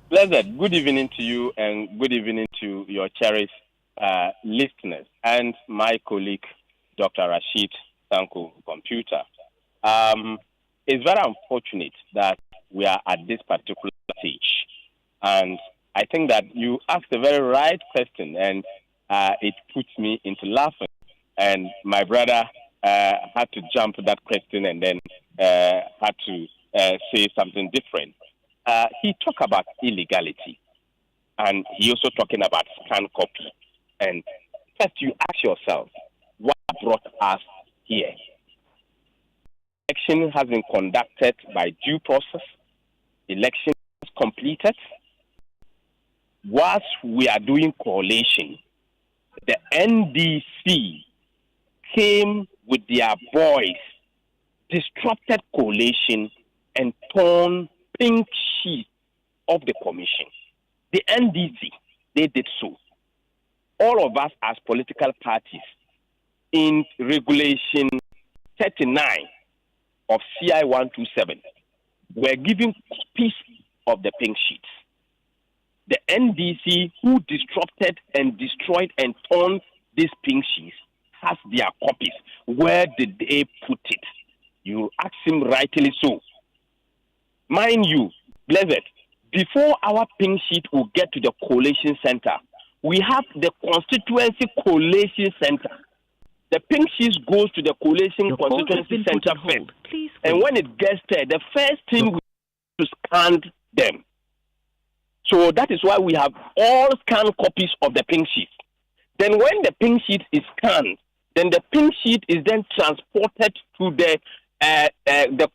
Blessed, good evening to you and good evening to your cherished listeners and my colleague, Dr. Rashid Sanko Computer. It's very unfortunate that we are at this particular stage. And I think that you asked a very right question, and it puts me into laughing. And my brother had to jump that question and then had to say something different. He talked about illegality, and he also talking about scan copy. And first, you ask yourself, what brought us here? Election has been conducted by due process. Election is completed. Whilst we are doing collation, the NDC came with their boys, disrupted collation, and torn pink sheet of the commission. The NDC, they did so. All of us as political parties in regulation 39 of CI 127 were given copies of the pink sheets. The NDC who disrupted and destroyed and torn these pink sheets has their copies. Where did they put it? You ask him rightly so. Mind you, Blessed, before our pink sheet will get to the collation center, we have the constituency collation center. The pink sheet goes to the collation constituency center first. And when it gets there, the first thing we do is to scan them. So that is why we have all scanned copies of the pink sheet. Then when the pink sheet is scanned, then the pink sheet is then transported to the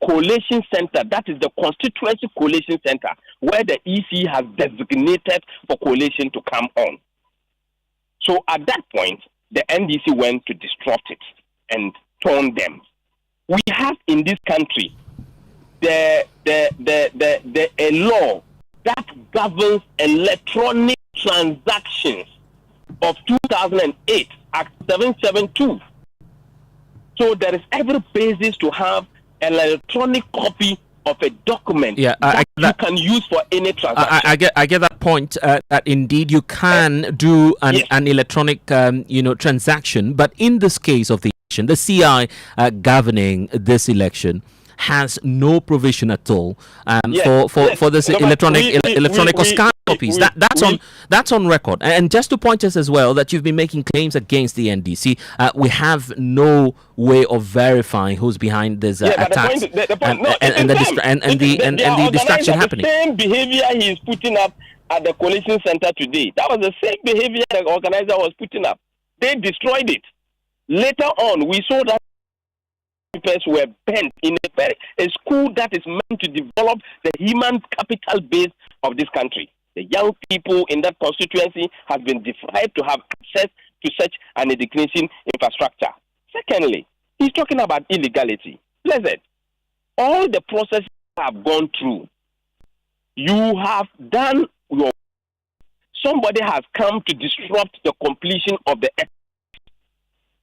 collation center, that is the constituency collation center, where the EC has designated for collation to come on. So at that point, the NDC went to disrupt it and turn them. We have in this country a law that governs electronic transactions of 2008, Act 772. So there is every basis to have an electronic copy of a document that you can use for any transaction. I get that point. That indeed you can do an electronic, transaction. But in this case of the election, the CI governing this election has no provision at all for this electronic or scan copies. That's on record. And just to point us as well that you've been making claims against the NDC, we have no way of verifying who's behind this attacks and the distraction happening. The same behavior he is putting up at the collation center today. That was the same behavior the organizer was putting up. They destroyed it. Later on, we saw that papers were bent in a school that is meant to develop the human capital base of this country. The young people in that constituency have been deprived to have access to such an education infrastructure. Secondly, he's talking about illegality. Blessed, all the processes have gone through. You have done your. Somebody has come to disrupt the completion of the.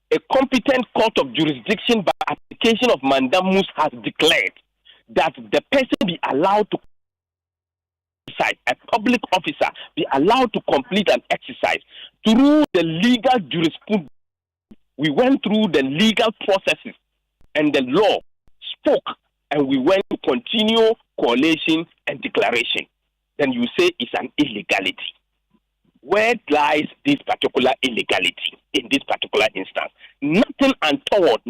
A competent court of jurisdiction by application of mandamus has declared that the person be allowed to exercise, a public officer be allowed to complete an exercise through the legal jurisprudence. We went through the legal processes and the law spoke, and we went to continue collation and declaration. Then you say it's an illegality. Where lies this particular illegality in this particular instance? Nothing untoward,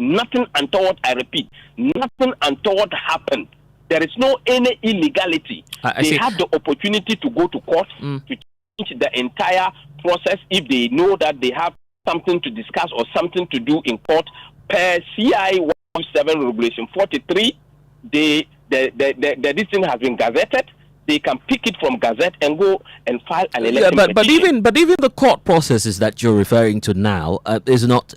I repeat, nothing untoward happened. There is no any illegality. They have the opportunity to go to court to change the entire process if they know that they have something to discuss or something to do in court. Per CI 127 Regulation 43, this thing has been gazetted. They can pick it from Gazette and go and file an election petition. But even the court processes that you're referring to now is not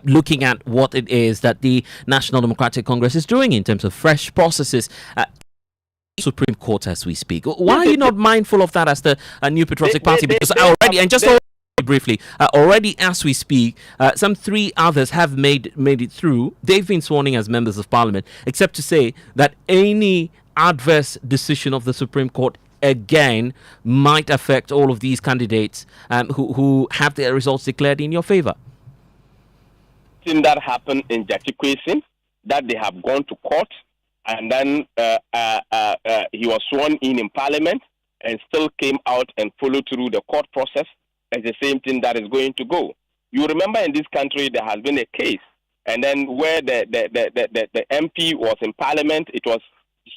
looking at what it is that the National Democratic Congress is doing in terms of fresh processes. Supreme Court as we speak. Why are you not mindful of that as the New Patriotic Party? Because briefly, already as we speak, some 3 others have made it through. They've been sworn in as members of parliament, except to say that any adverse decision of the Supreme Court again might affect all of these candidates who have their results declared in your favor? Thing that happened in Gyasi, that they have gone to court, and then he was sworn in Parliament and still came out and followed through the court process. It's the same thing that is going to go. You remember in this country there has been a case, and then where the MP was in Parliament, it was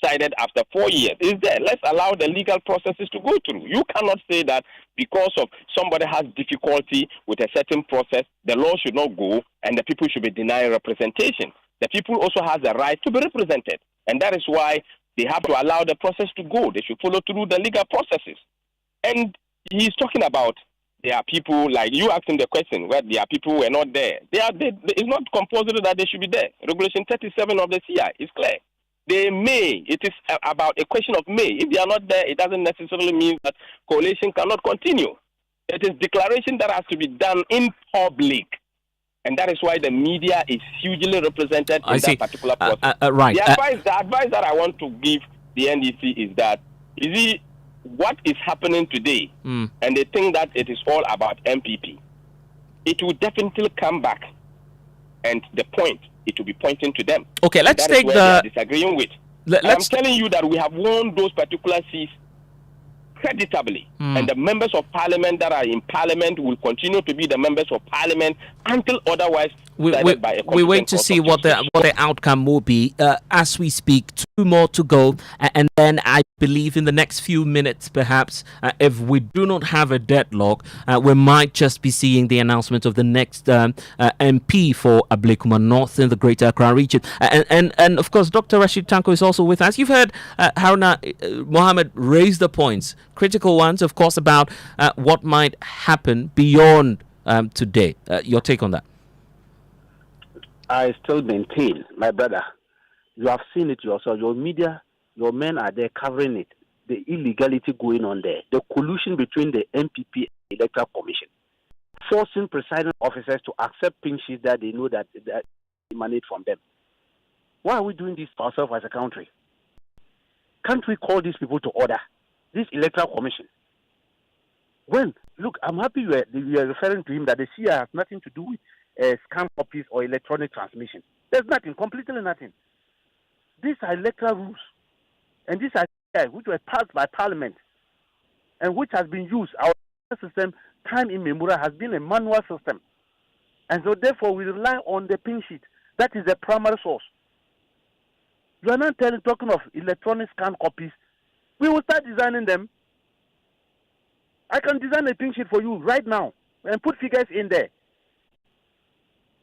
decided after 4 years. Is there? Let's allow the legal processes to go through. You cannot say that because of somebody has difficulty with a certain process, the law should not go and the people should be denied representation. The people also have the right to be represented, and that is why they have to allow the process to go. They should follow through the legal processes. And he's talking about there are people, like you asked him the question, where there are people who are not there. It's not compulsory that they should be there. Regulation 37 of the CI is clear. They may. It is about a question of may. If they are not there, it doesn't necessarily mean that coalition cannot continue. It is declaration that has to be done in public. And that is why the media is hugely represented in that particular process. Right. The advice that I want to give the NDC is that, what is happening today, and they think that it is all about MPP, it will definitely come back, and the point, it will be pointing to them. Okay, let's take the... They are disagreeing with. I'm telling you that we have won those particular seats creditably, and the members of parliament that are in parliament will continue to be the members of parliament until otherwise decided by a we wait to see what the outcome will be. As we speak, 2 more to go, and then I believe in the next few minutes, perhaps, if we do not have a deadlock, we might just be seeing the announcement of the next MP for Ablekuma North in the Greater Accra region. And of course, Dr. Rashid Tanko is also with us. You've heard Haruna Mohammed raise the points, critical ones, of course, about what might happen beyond today. Your take on that? I still maintain, my brother, you have seen it yourself. Your media, your men are there covering it. The illegality going on there. The collusion between the MPP and Electoral Commission. Forcing presiding officers to accept pink sheets that they know that emanate from them. Why are we doing this to ourselves as a country? Can't we call these people to order? This Electoral Commission. Look, I'm happy you are referring to him that the CI has nothing to do with scan copies or electronic transmission. There's nothing, completely nothing. These are electoral rules. And these are which were passed by Parliament and which has been used. Our system, time immemorial, has been a manual system. And so therefore we rely on the pin sheet. That is the primary source. You are not talking of electronic scan copies. We will start designing them. I can design a pin sheet for you right now and put figures in there.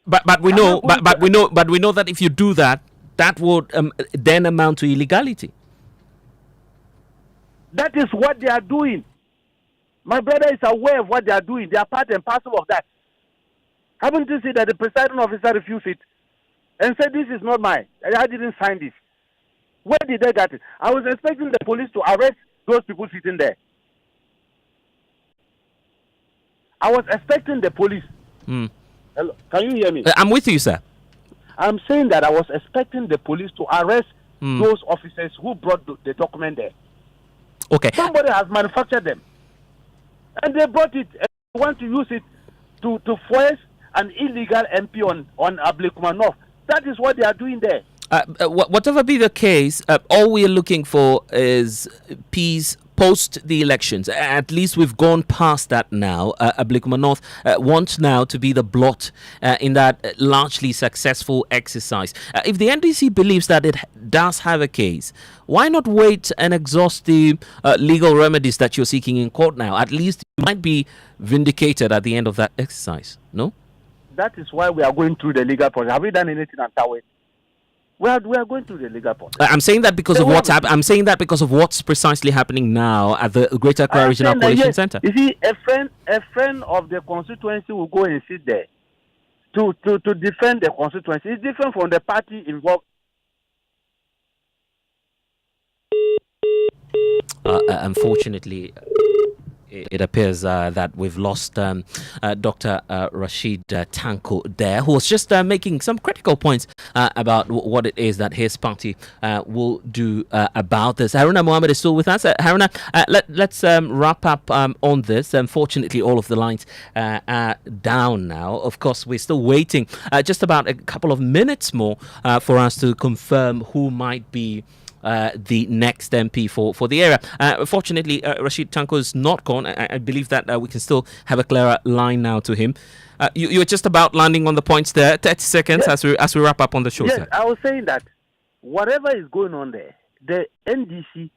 But we know that if you do that, that would then amount to illegality. That is what they are doing. My brother is aware of what they are doing. They are part and parcel of that. Haven't you seen that the presiding officer refused it and said, "This is not mine. I didn't sign this." Where did they get it? I was expecting the police to arrest those people sitting there. I was expecting the police. Hello, can you hear me? I'm with you, sir. I'm saying that I was expecting the police to arrest those officers who brought the document there. Okay. Somebody has manufactured them. And they brought it and want to use it to force an illegal MP on Ablekuma North. That is what they are doing there. Whatever be the case, all we are looking for is peace post the elections. At least we've gone past that now. Ablekuma North wants now to be the blot in that largely successful exercise. If the NDC believes that it does have a case, why not wait and exhaust the legal remedies that you're seeking in court now? At least you might be vindicated at the end of that exercise, no? That is why we are going through the legal process. Have we done anything on Tawe? We are going through the legal process. I'm saying that because of what's happening. I'm saying that because of what's precisely happening now at the Greater Accra Regional Collation Center. You see, a friend of the constituency will go and sit there to defend the constituency. It's different from the party involved. Unfortunately, It appears that we've lost Dr. Rashid Tanko there, who was just making some critical points about what it is that his party will do about this. Haruna Mohammed is still with us. Haruna, let's wrap up on this. Unfortunately, all of the lines are down now. Of course, we're still waiting just about a couple of minutes more for us to confirm who might be the next MP for the area. Fortunately, Rashid Tanko is not gone. I believe that we can still have a clearer line now to him. You're just about landing on the points there. 30 seconds as we wrap up on the show. Yes, sir. I was saying that whatever is going on there, the NDC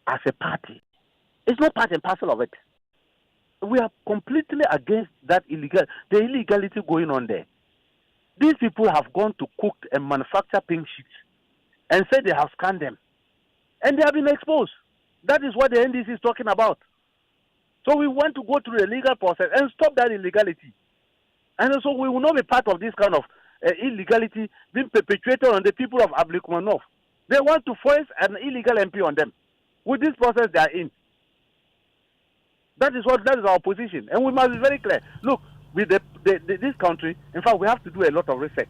as a party, it's not part and parcel of it. We are completely against the illegality going on there. These people have gone to cook and manufacture pink sheets and said they have scanned them. And they have been exposed. That is what the NDC is talking about. So we want to go through the legal process and stop that illegality. And so we will not be part of this kind of illegality being perpetuated on the people of Ablekuma North. They want to force an illegal MP on them. With this process they are in. That is our position. And we must be very clear. Look, with this country, in fact, we have to do a lot of research.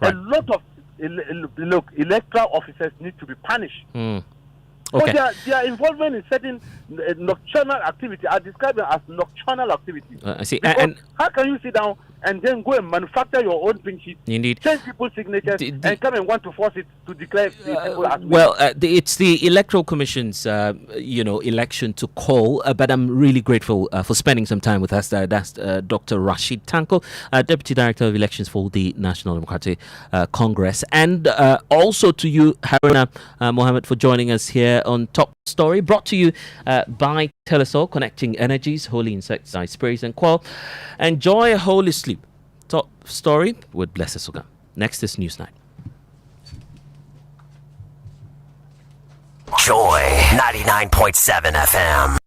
Right. A lot of electoral officers need to be punished. Okay. But their involvement in certain nocturnal activity are described as nocturnal activity. I see. And how can you sit down and then go and manufacture your own pink sheet, indeed, change people's signatures, and come and want to force it to declare people as it's the Electoral Commission's, election to call. But I'm really grateful for spending some time with us. That's Dr. Rashid Tanko, Deputy Director of Elections for the National Democratic Congress, and also to you, Haruna Mohammed, for joining us here on Top Story, brought to you by Telesol, connecting energies, holy insecticide sprays and quail. Enjoy a holy sleep. Top Story with Blessed Sogah. Next is Newsnight. Joy 99.7 FM.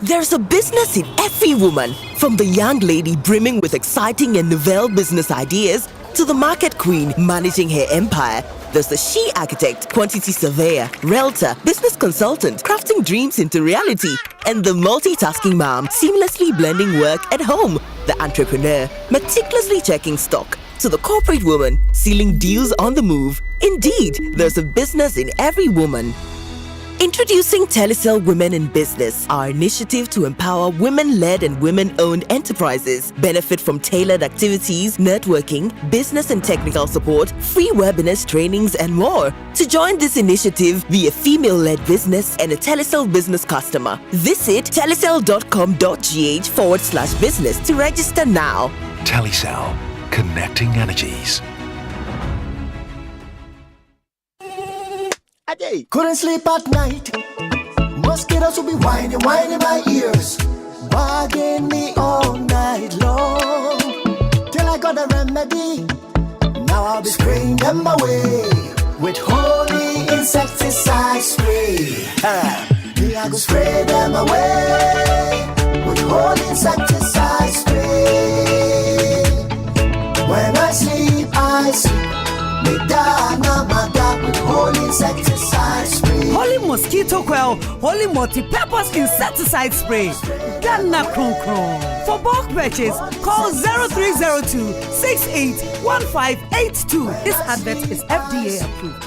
There's a business in every woman, from the young lady brimming with exciting and novel business ideas to the market queen managing her empire. There's the she architect, quantity surveyor, realtor, business consultant, crafting dreams into reality, and the multitasking mom seamlessly blending work at home. The entrepreneur, meticulously checking stock, to the corporate woman sealing deals on the move. Indeed, there's a business in every woman. Introducing Telecel Women in Business, our initiative to empower women-led and women-owned enterprises. Benefit from tailored activities, networking, business and technical support, free webinars, trainings, and more. To join this initiative, be a female-led business and a Telecel business customer. Visit telecel.com.gh/business to register now. Telecel, connecting energies. Couldn't sleep at night. Mosquitoes will be whining my ears, bugging me all night long. Till I got a remedy. Now I'll be spraying them away with holy insecticide spray. I go spray them away with holy insecticide spray. When I sleep, me dana with holy insecticide spray. Holy mosquito coil, holy multi-purpose insecticide spray. Ghana Kron Kron. For bulk purchase, call 0302 681582. This advert is FDA approved.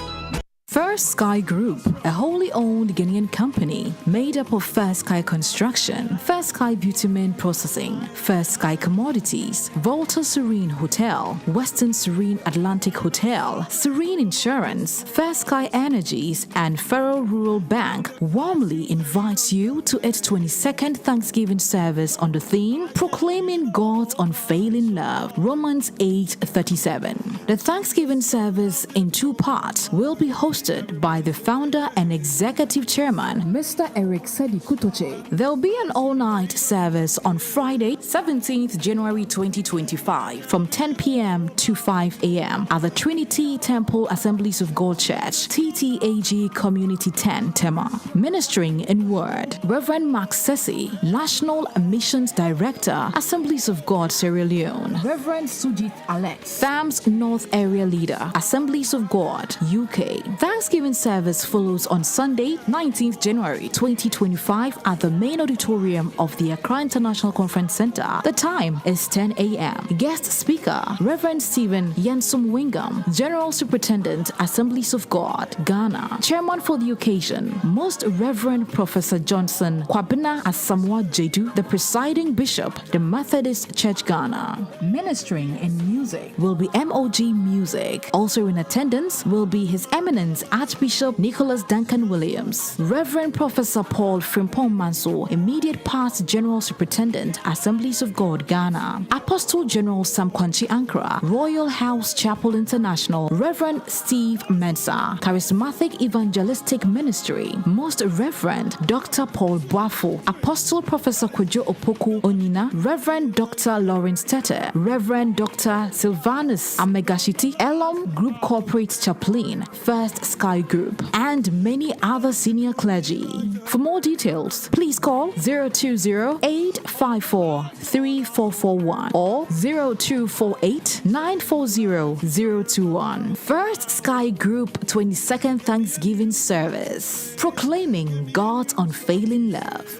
First Sky Group, a wholly owned Ghanaian company made up of First Sky Construction, First Sky Bitumen Processing, First Sky Commodities, Volta Serene Hotel, Western Serene Atlantic Hotel, Serene Insurance, First Sky Energies, and Federal Rural Bank warmly invites you to its 22nd Thanksgiving service on the theme Proclaiming God's Unfailing Love, Romans 8:37. The Thanksgiving service in two parts will be hosted by the founder and executive chairman, Mr. Eric Sedi Kutoche. There will be an all-night service on Friday, 17th January 2025 from 10 p.m. to 5 a.m. at the Trinity Temple Assemblies of God Church, TTAG Community 10, Tema. Ministering in word, Reverend Mark Sassy, National Missions Director, Assemblies of God, Sierra Leone. Reverend Sujit Alex, FAM's North Area Leader, Assemblies of God, UK. Thanksgiving service follows on Sunday, 19th January 2025 at the main auditorium of the Accra International Conference Center. The time is 10 a.m. Guest speaker, Reverend Stephen Yansum Wingam, General Superintendent, Assemblies of God, Ghana. Chairman for the occasion, Most Reverend Professor Johnson Kwabena Asamoah Jedu, the presiding bishop, the Methodist Church Ghana. Ministering in music will be MOG Music. Also in attendance will be His Eminence Archbishop Nicholas Duncan Williams, Reverend Professor Paul Frimpong Manso, immediate past General Superintendent, Assemblies of God, Ghana, Apostle General Sam Kwanchi Ankara, Royal House Chapel International, Reverend Steve Mensah, Charismatic Evangelistic Ministry, Most Reverend Dr. Paul Boafo, Apostle Professor Kwejo Opoku Onina, Reverend Dr. Lawrence Tete, Reverend Dr. Sylvanus Amegashiti, Elom Group Corporate Chaplain, First Sky Group, and many other senior clergy. For more details, please call 020-854-3441 or 0248-940-021. First Sky Group 22nd Thanksgiving Service, proclaiming God's unfailing love.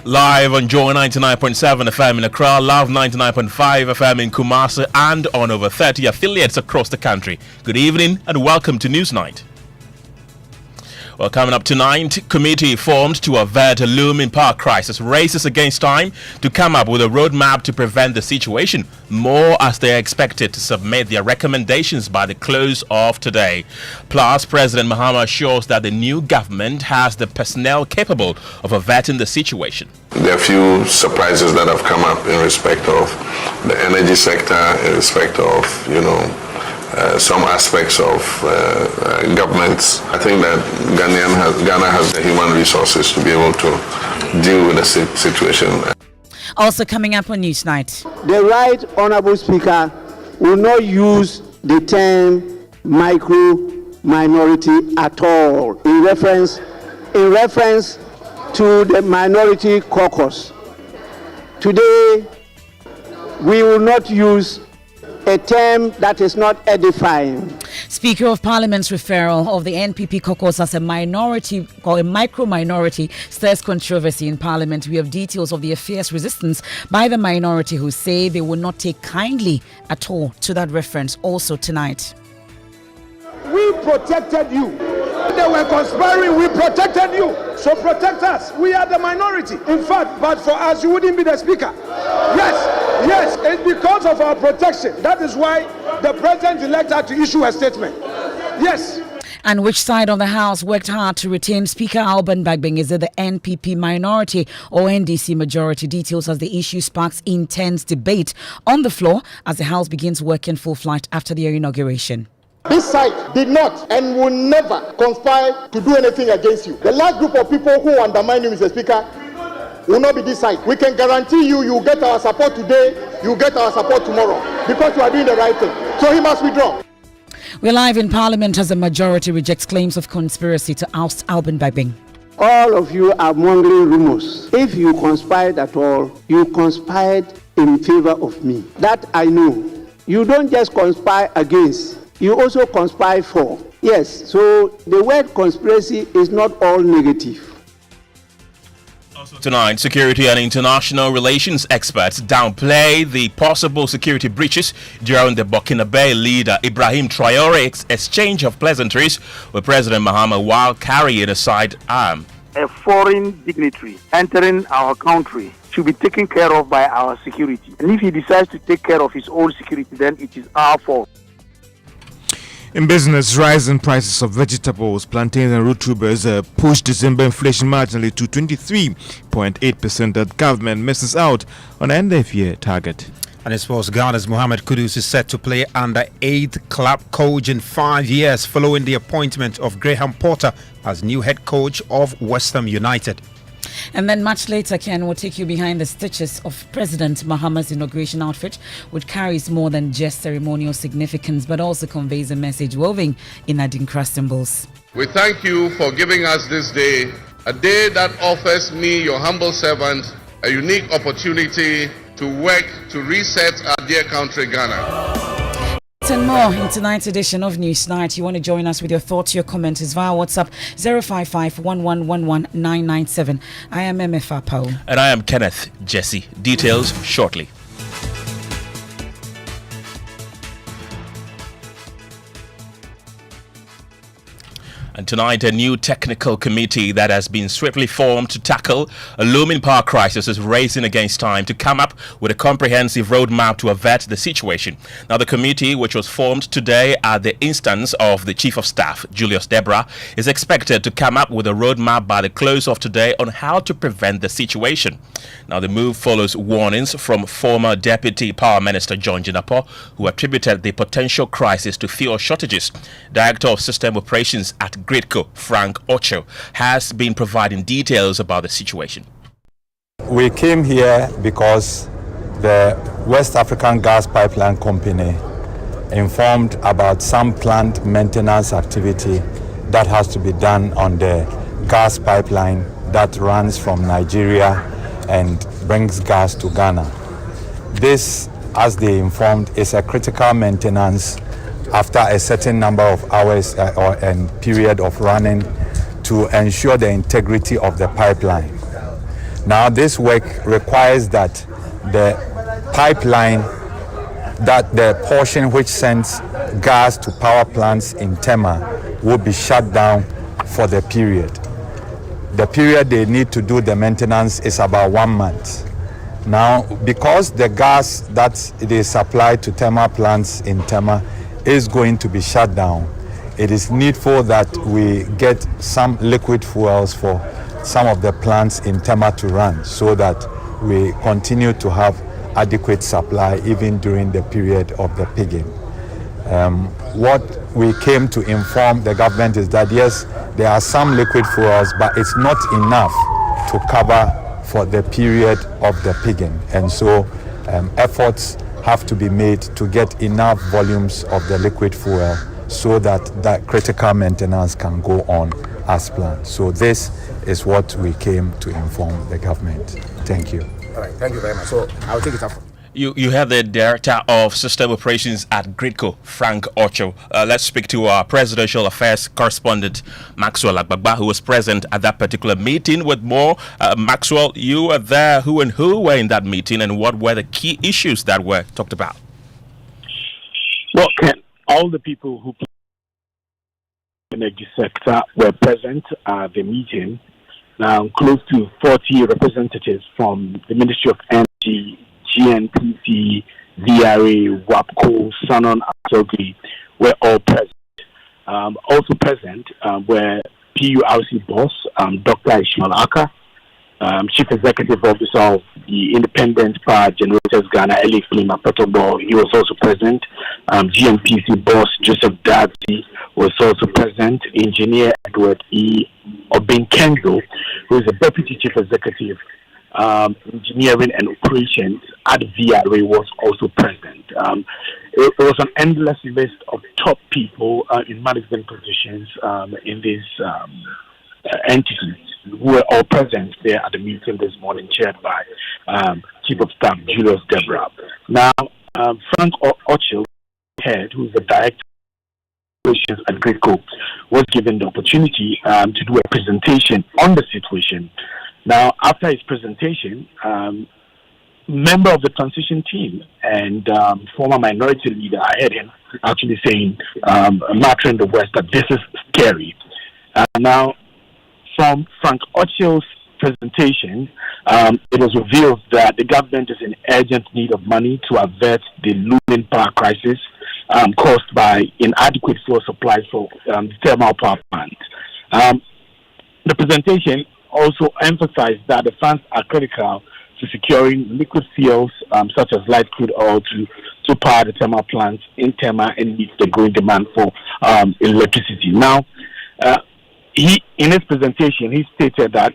Live on Joy 99.7 FM in Accra, Love 99.5 FM in Kumasi, and on over 30 affiliates across the country. Good evening and welcome to Newsnight. Well, coming up tonight, committee formed to avert a looming power crisis races against time to come up with a roadmap to prevent the situation. More as they are expected to submit their recommendations by the close of today. Plus, President Mahama assures that the new government has the personnel capable of averting the situation. There are a few surprises that have come up in respect of the energy sector, in respect of, some aspects of governments. I think that Ghana has the human resources to be able to deal with the situation. Also coming up on Newsnight. The Right Honourable Speaker will not use the term micro-minority at all in reference to the minority caucus. Today, we will not use a term that is not edifying. Speaker of Parliament's referral of the NPP caucus as a minority or a micro-minority stirs controversy in Parliament. We have details of the fierce resistance by the minority who say they will not take kindly at all to that reference also tonight. We protected you. They were conspiring, we protected you. So protect us. We are the minority. In fact, but for us, you wouldn't be the speaker. Yes, it's because of our protection. That is why the president-elect had to issue a statement. Yes. And which side of the House worked hard to retain Speaker Alban Bagbing? Is it the NPP minority or NDC majority? Details as the issue sparks intense debate on the floor as the House begins work in full flight after the inauguration. This side did not and will never conspire to do anything against you. The last group of people who undermine you, Mr. Speaker, will not be this side. We can guarantee you will get our support today, you will get our support tomorrow, because you are doing the right thing. So he must withdraw. We're live in Parliament as the majority rejects claims of conspiracy to oust Alban Bagbing. All of you are mongering rumors. If you conspired at all, you conspired in favor of me. That I know. You don't just conspire against, you also conspire for. Yes, so the word conspiracy is not all negative. Tonight, security and international relations experts downplay the possible security breaches during the Burkina Faso leader Ibrahim Traore's exchange of pleasantries with President Mahama while carrying a sidearm. A foreign dignitary entering our country should be taken care of by our security. And if he decides to take care of his own security, then it is our fault. In business, rising prices of vegetables, plantains and root tubers pushed December inflation marginally to 23.8%. That government misses out on end of year target. And in sports, Ghana's Mohamed Kudus is set to play under 8th club coach in 5 years following the appointment of Graham Potter as new head coach of West Ham United. And then much later, Ken will take you behind the stitches of President Mahama's inauguration outfit, which carries more than just ceremonial significance, but also conveys a message woven in Adinkra symbols. We thank you for giving us this day, a day that offers me, your humble servant, a unique opportunity to work to reset our dear country, Ghana. And more in tonight's edition of News Night. You want to join us with your thoughts, your comments via WhatsApp 055-1111-997. I am Emefa Apawu. And I am Kenneth. Gyasi. Details shortly. And tonight, a new technical committee that has been swiftly formed to tackle a looming power crisis is racing against time to come up with a comprehensive roadmap to avert the situation. Now, the committee, which was formed today at the instance of the Chief of Staff, Julius Debra, is expected to come up with a roadmap by the close of today on how to prevent the situation. Now, the move follows warnings from former Deputy Power Minister John Jinapor, who attributed the potential crisis to fuel shortages. Director of System Operations at Gridco, Frank Ocho, has been providing details about the situation. We came here because the West African Gas Pipeline Company informed about some planned maintenance activity that has to be done on the gas pipeline that runs from Nigeria and brings gas to Ghana. This, as they informed, is a critical maintenance after a certain number of hours and period of running to ensure the integrity of the pipeline. Now, this work requires that the pipeline, that the portion which sends gas to power plants in Tema will be shut down for the period. The period they need to do the maintenance is about 1 month. Now, because the gas that is supplied to Tema plants in Tema is going to be shut down, it is needful that we get some liquid fuels for some of the plants in Tema to run so that we continue to have adequate supply even during the period of the pigging. What we came to inform the government is that yes, there are some liquid fuels, but it's not enough to cover for the period of the pigging, and so efforts have to be made to get enough volumes of the liquid fuel so that that critical maintenance can go on as planned. So this is what we came to inform the government. Thank you. All right, thank you very much. So I'll take it up. You have the Director of System Operations at Gridco, Frank Ocho. Let's speak to our Presidential Affairs Correspondent, Maxwell Agbagba, who was present at that particular meeting with more. Maxwell, you were there. Who and who were in that meeting, and what were the key issues that were talked about? Well, all the people who play in the energy sector were present at the meeting. Now, close to 40 representatives from the Ministry of Energy, GNPC, VRA, WAPCO, Sanon, and Sogah were all present. Also present were PURC boss, Dr. Ishmael Aka, Chief Executive Officer of the Independent Power Generators Ghana, Electoral, he was also present. GNPC boss, Joseph Gyasi, was also present. Engineer Edward E. Obinkenzo, who is the Deputy Chief Executive Engineering and Operations at VRA, was also present. It was an endless list of top people in management positions in these entities who were all present there at the meeting this morning, chaired by Chief of Staff Julius Debra. Now, Frank Ocho, head, who is the Director of Operations at Gridco, was given the opportunity to do a presentation on the situation. Now, after his presentation, member of the transition team and former minority leader, I heard him actually saying, mattering the West, that this is scary. Now, from Frank Ocho's presentation, it was revealed that the government is in urgent need of money to avert the looming power crisis caused by inadequate fuel supplies for thermal power plants. The presentation also emphasized that the funds are critical to securing liquid fuels such as light crude oil to power the thermal plants in Tema and meet the growing demand for electricity. Now, in his presentation, he stated that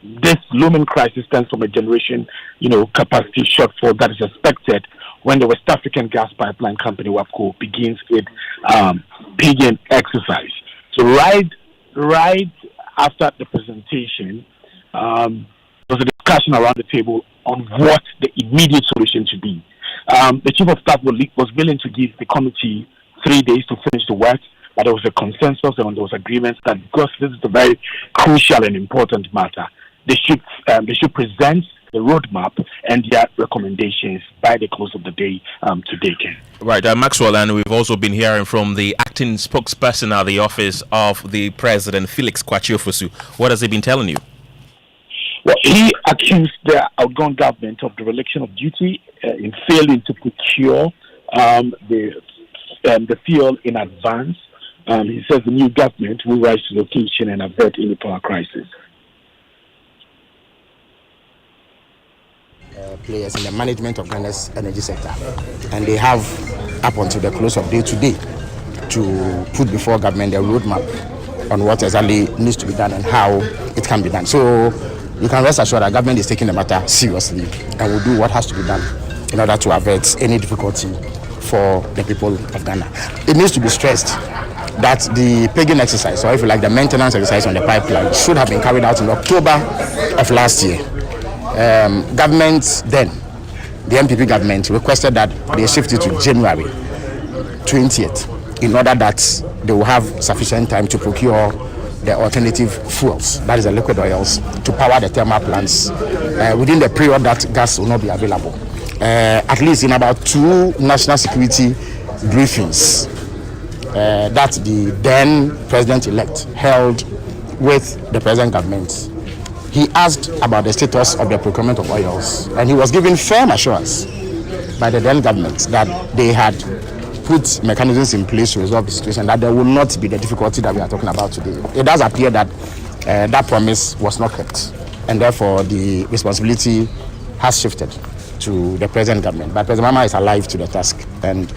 this looming crisis stems from a generation, capacity shortfall that is expected when the West African gas pipeline company WAPCO begins its pigging exercise. So right after the presentation, there was a discussion around the table on what the immediate solution should be. The Chief of Staff was willing to give the committee 3 days to finish the work, but there was a consensus and there was agreement that because this is a very crucial and important matter, they should present the roadmap and their recommendations by the close of the day today, Ken. Right, Maxwell, and we've also been hearing from the acting spokesperson at the office of the president, Felix Kwakye-Ofosu. What has he been telling you? Well, he accused the outgoing government of dereliction of duty in failing to procure the fuel in advance. He says the new government will rise to the occasion and avert any power crisis. Players in the management of Ghana's energy sector, and they have up until the close of day today to put before government a roadmap on what exactly needs to be done and how it can be done. So you can rest assured that government is taking the matter seriously and will do what has to be done in order to avert any difficulty for the people of Ghana. It needs to be stressed that the pigging exercise, or if you like the maintenance exercise on the pipeline, should have been carried out in October of last year. Government then, the MPP government, requested that they shift it to January 20th in order that they will have sufficient time to procure the alternative fuels, that is the liquid oils, to power the thermal plants within the period that gas will not be available. At least in about 2 national security briefings that the then president-elect held with the present government, he asked about the status of the procurement of oils, and he was given firm assurance by the then government that they had put mechanisms in place to resolve the situation, that there will not be the difficulty that we are talking about today. It does appear that that promise was not kept, and therefore the responsibility has shifted to the present government. But President Mahama is alive to the task, and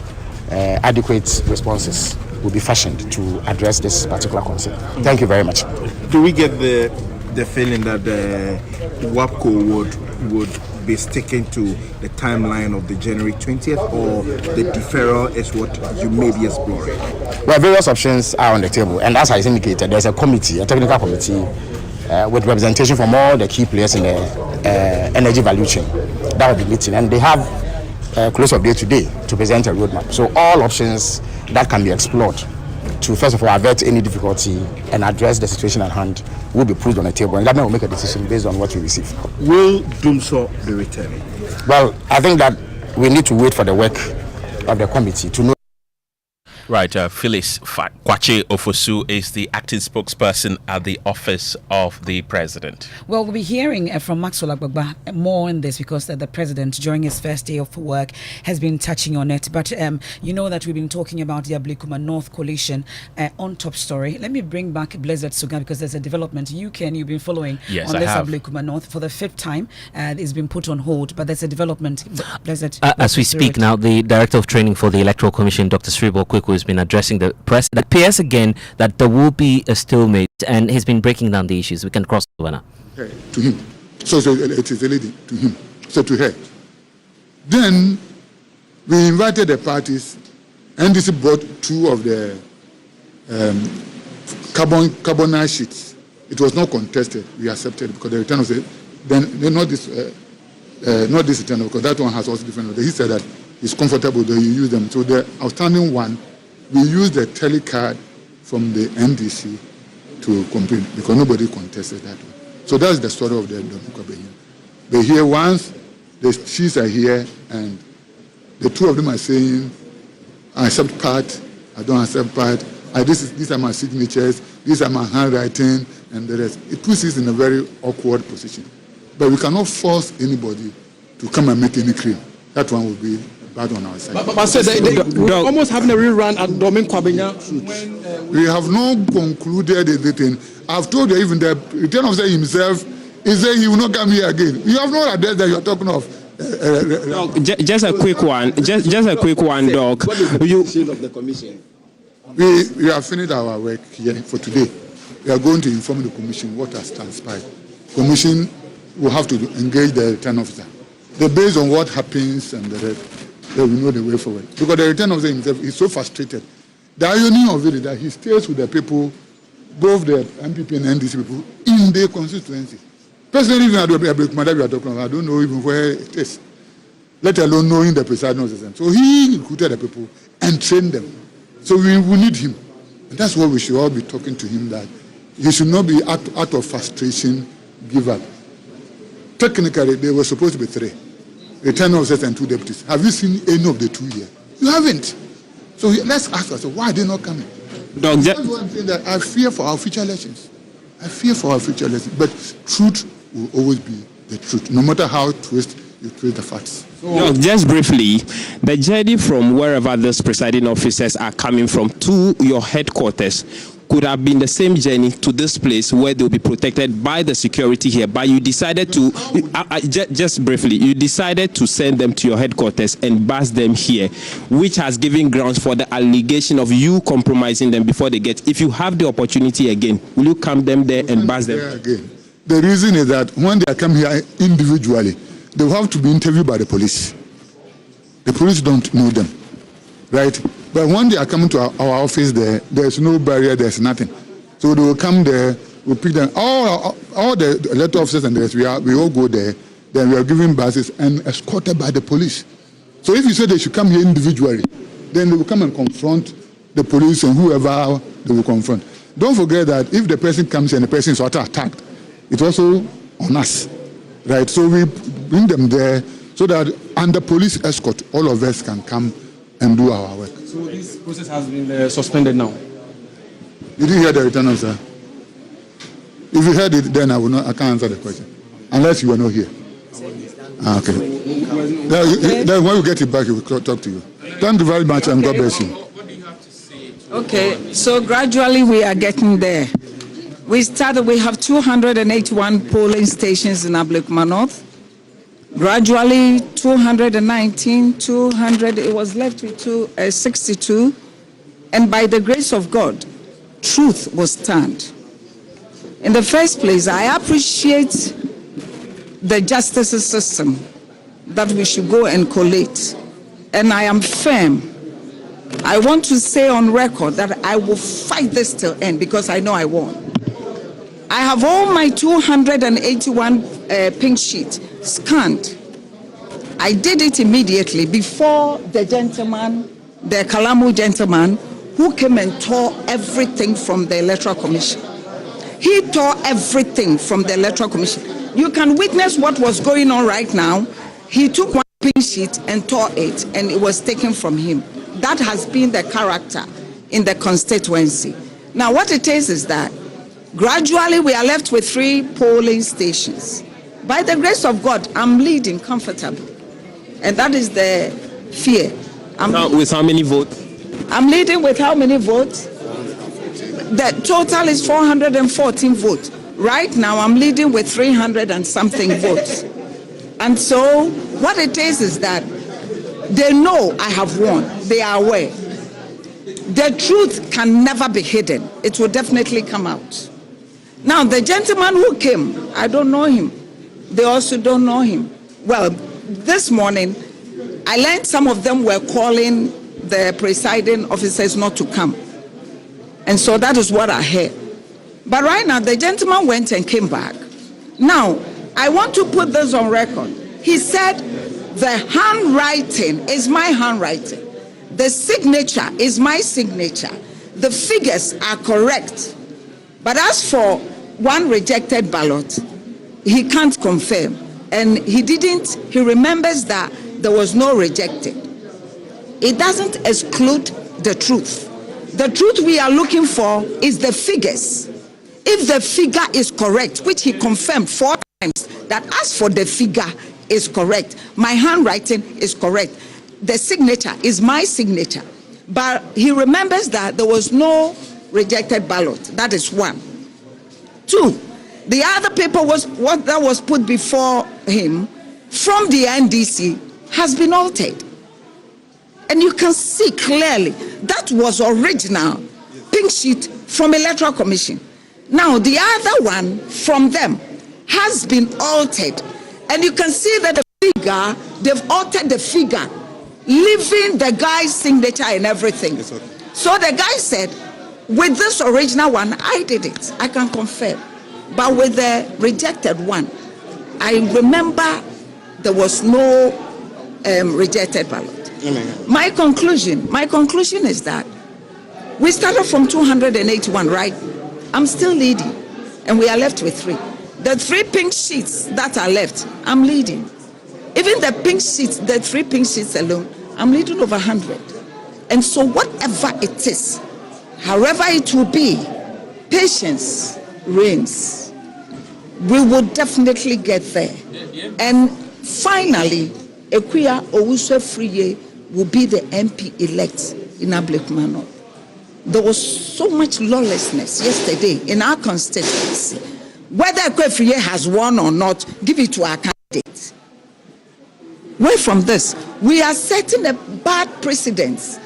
adequate responses will be fashioned to address this particular concern. Thank you very much. Do we get the feeling that the WAPCO would be sticking to the timeline of the January 20th, or the deferral is what you may be exploring? Well, various options are on the table, and as I indicated, there's a committee, a technical committee, with representation from all the key players in the energy value chain that will be meeting, and they have close of day today to present a roadmap. So all options that can be explored to first of all avert any difficulty and address the situation at hand will be put on the table, and government will make a decision based on what we receive. Will Dumso be returning? Well, I think that we need to wait for the work of the committee to know. Right, Felix Kwakye-Ofosu is the acting spokesperson at the office of the president. Well, we'll be hearing from Maxwell Agbagba more on this because the president, during his first day of work, has been touching on it. But you know that we've been talking about the Ablekuma North Collation on Top Story. Let me bring back Blessed Sogah because there's a development. You've been following on this Ablekuma North for the 5th time. It's been put on hold, but there's a development. Blessed, as we speak now, the Director of Training for the Electoral Commission, Dr. Sribo Kweku, has been addressing the press. It appears again that there will be a stalemate, and he's been breaking down the issues. We can cross over now. To him. So it is a lady to him. So to her. Then we invited the parties. NDC brought 2 of the carbon sheets. It was not contested. We accepted because the return said, then not this return, because that one has also different. He said that he's comfortable that he use them. So the outstanding one, we used the telecard from the NDC to complete because nobody contested that one. So that's the story of the Abokobi-Madina. But here, once the sheets are here and the 2 of them are saying, I accept part, I don't accept part, these are my signatures, these are my handwriting, and the rest. It puts us in a very awkward position. But we cannot force anybody to come and make any claim. That one will be bad on our side. But said we're almost having a rerun at Domin Kwabenya. We have not concluded anything. I've told you, even the return officer himself, he said he will not come here again. You have no address that you are talking of. Just a quick one. Just a quick one, Doc. What is the position of the commission? We have finished our work here for today. We are going to inform the commission what has transpired. commission will have to engage the return officer. Based on what happens and the rest, they will know the way forward. Because the return officer himself is so frustrated. The irony of it is that he stays with the people, both the MPP and NDC people, in their constituency. Personally, even at Ablekuma that we are talking about, I don't know even where it is, let alone knowing the presiding officer. So he recruited the people and trained them. So we need him. And that's what we should all be talking to him, that he should not be out of frustration, give up. Technically, they were supposed to be 3. Return officers and 2 deputies. Have you seen any of the 2 here? You haven't. So let's ask ourselves, why are they not coming? That's what I'm saying, that I fear for our future elections. I fear for our future elections. But truth will always be the truth, no matter how you twist the facts. So, just briefly, the journey from wherever these presiding officers are coming from to your headquarters could have been the same journey to this place where they'll be protected by the security here, but you decided to, just briefly, you decided to send them to your headquarters and bus them here, which has given grounds for the allegation of you compromising them before they get. If you have the opportunity again, will you come them there and bus them? Again. The reason is that when they come here individually, they will have to be interviewed by the police. The police don't know them, right? But when they are coming to our office, there's no barrier, there's nothing. So they will come there, we'll pick them. All the electoral officers and the rest, we all go there. Then we are given buses and escorted by the police. So if you say they should come here individually, then they will come and confront the police and whoever they will confront. Don't forget that if the person comes and the person is attacked, it's also on us, right? So we bring them there so that under police escort, all of us can come and do our work. So this process has been suspended now? You didn't hear the return officer? If you heard it, then I can't answer the question. Unless you are not here. Okay. Then when you get it back, we will talk to you. Thank you very much and God bless you. Okay, so gradually we are getting there. We have 281 polling stations in Ablekuma North. Gradually, 219, 200, it was left with 62. And by the grace of God, truth was stand. In the first place, I appreciate the justice system that we should go and collate. And I am firm. I want to say on record that I will fight this till end because I know I won. I have all my 281 pink sheets scanned. I did it immediately before the gentleman, the Kalamu gentleman, who came and tore everything from the Electoral Commission. He tore everything from the Electoral Commission. You can witness what was going on right now. He took one pink sheet and tore it, and it was taken from him. That has been the character in the constituency. Now, what it is that gradually we are left with 3 polling stations. By the grace of God, I'm leading comfortably. And that is the fear. With how many votes? I'm leading with how many votes? The total is 414 votes. Right now, I'm leading with 300 and something votes. And so, what it is that they know I have won. They are aware. The truth can never be hidden. It will definitely come out. Now, the gentleman who came, I don't know him. They also don't know him. Well, this morning, I learned some of them were calling the presiding officers not to come. And so that is what I heard. But right now, the gentleman went and came back. Now, I want to put this on record. He said, the handwriting is my handwriting. The signature is my signature. The figures are correct. But as for one rejected ballot, he can't confirm. And he remembers that there was no rejected. It doesn't exclude the truth. The truth we are looking for is the figures. If the figure is correct, which he confirmed 4 times, that as for the figure is correct, my handwriting is correct, the signature is my signature. But he remembers that there was no rejected ballot. That is 1. 2, the other paper was what that was put before him from the NDC has been altered. And you can see clearly that was original pink sheet from Electoral Commission. Now the other one from them has been altered. And you can see that the figure, they've altered the figure, leaving the guy's signature and everything. Okay. So the guy said, with this original one, I did it. I can confirm. But with the rejected one, I remember there was no rejected ballot. My conclusion is that we started from 281, right? I'm still leading, and we are left with 3. The 3 pink sheets that are left, I'm leading. Even the pink sheets, the 3 pink sheets alone, I'm leading over 100. And so whatever it is, however it will be, patience reigns. We will definitely get there. And finally, Ekuya Owusu Friye will be the MP elect in Ablekuma. There was so much lawlessness yesterday in our constituency. Whether Ekuya Friye has won or not, give it to our candidate. Away from this, we are setting a bad precedent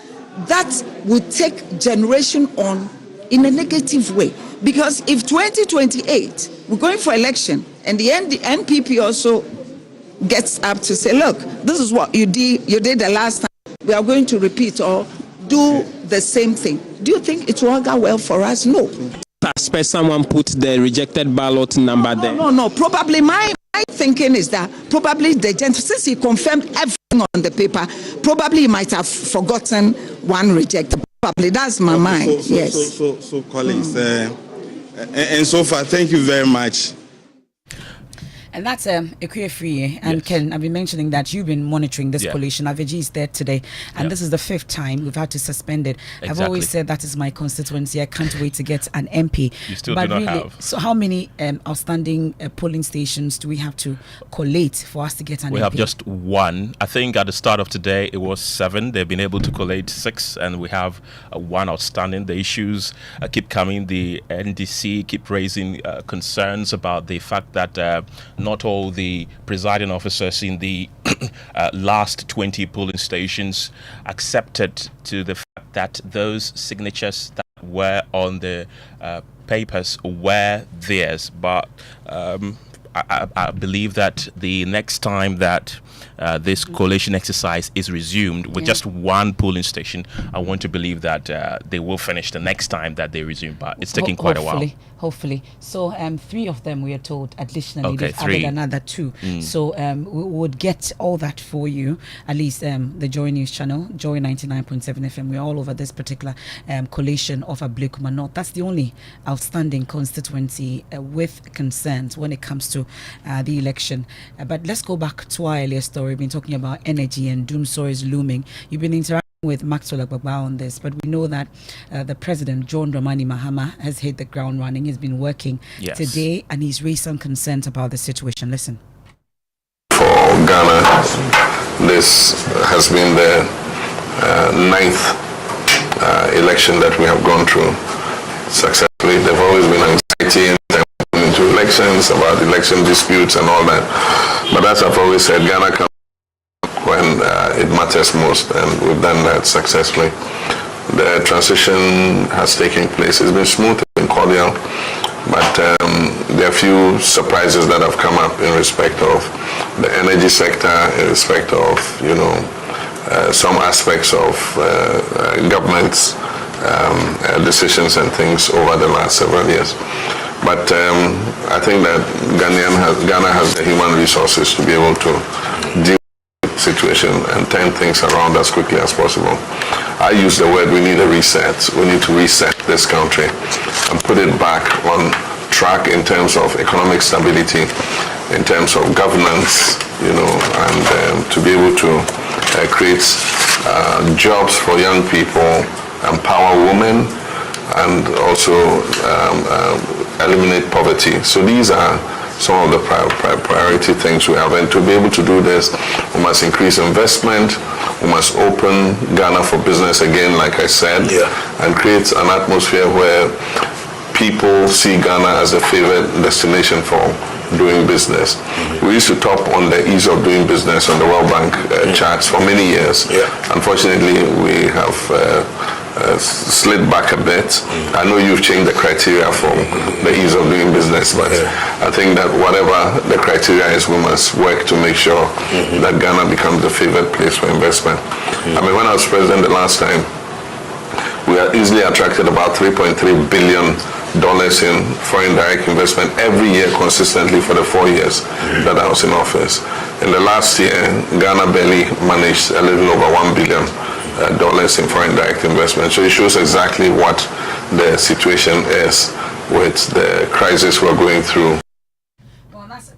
that will take generation on in a negative way. Because if 2028, we're going for election, and the NPP also gets up to say, look, this is what you did the last time, we are going to repeat or do the same thing. Do you think it will go well for us? No. I expect someone put the rejected ballot number there. No. Probably my thinking is that probably the gentleman, since he confirmed everything on the paper, probably he might have forgotten one rejected. Probably that's my mind. So colleagues, and so far, thank you very much. And that's Ekuya Friye. And Ken, I've been mentioning that you've been monitoring this coalition. Aveji is there today. And this is the 5th time we've had to suspend it. Exactly. I've always said that is my constituency. I can't wait to get an MP. You still do not have. So how many outstanding polling stations do we have to collate for us to get an MP? We have just 1. I think at the start of today, it was 7. They've been able to collate 6. And we have 1 outstanding. The issues keep coming. The NDC keep raising concerns about the fact that not all the presiding officers in the last 20 polling stations accepted to the fact that those signatures that were on the papers were theirs. But I believe that the next time that this collation exercise is resumed with just 1 polling station, I want to believe that they will finish the next time that they resume, but it's taking quite a while. Hopefully. So 3 of them, we are told, additionally, they've added another 2. So we would get all that for you, at least the Joy News channel, Joy 99.7 FM. We're all over this particular collation of Ablekuma North. That's the only outstanding constituency with concerns when it comes to the election. But let's go back to our earlier story. We've been talking about energy and doom stories looming. You've been interacting with Maxwell Agbagba on this, but we know that the president, John Dramani Mahama, has hit the ground running. He's been working today, and he's raised some concerns about the situation. Listen. For Ghana, this has been the 9th election that we have gone through successfully. There've always been anxiety into elections, about election disputes and all that. But as I've always said, Ghana comes when it matters most, and we've done that successfully. The transition has taken place. It's been smooth and cordial, but there are a few surprises that have come up in respect of the energy sector, in respect of, some aspects of government's decisions and things over the last several years. But I think that Ghana has the human resources to be able to deal with the situation and turn things around as quickly as possible. I use the word, we need a reset. We need to reset this country and put it back on track in terms of economic stability, in terms of governance, and to be able to create jobs for young people, empower women, and also eliminate poverty. So these are some of the priority things we have. And to be able to do this, we must increase investment, we must open Ghana for business again, like I said, and create an atmosphere where people see Ghana as a favorite destination for doing business. We used to top on the ease of doing business on the World Bank charts for many years. Unfortunately, we have slid back a bit. I know you've changed the criteria for the ease of doing business, but I think that whatever the criteria is, we must work to make sure that Ghana becomes the favored place for investment. I mean, when I was president the last time, we had easily attracted about $3.3 billion in foreign direct investment every year consistently for the 4 years that I was in office. In the last year, Ghana barely managed a little over $1 billion in foreign direct investment. So it shows exactly what the situation is with the crisis we're going through. Well, that's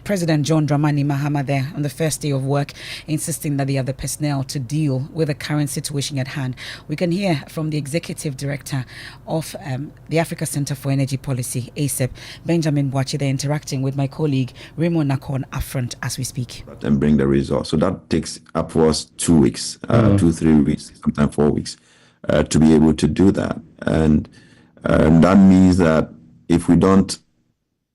President John Dramani Mahama there on the first day of work, insisting that they have the personnel to deal with the current situation at hand. We can hear from the Executive Director of the Africa Center for Energy Policy, ACEP, Benjamin Boakye. They're interacting with my colleague Raymond Nakon upfront as we speak. And bring the results. So that takes upwards 2 weeks, 2-3 weeks, sometimes 4 weeks, to be able to do that. And that means that if we don't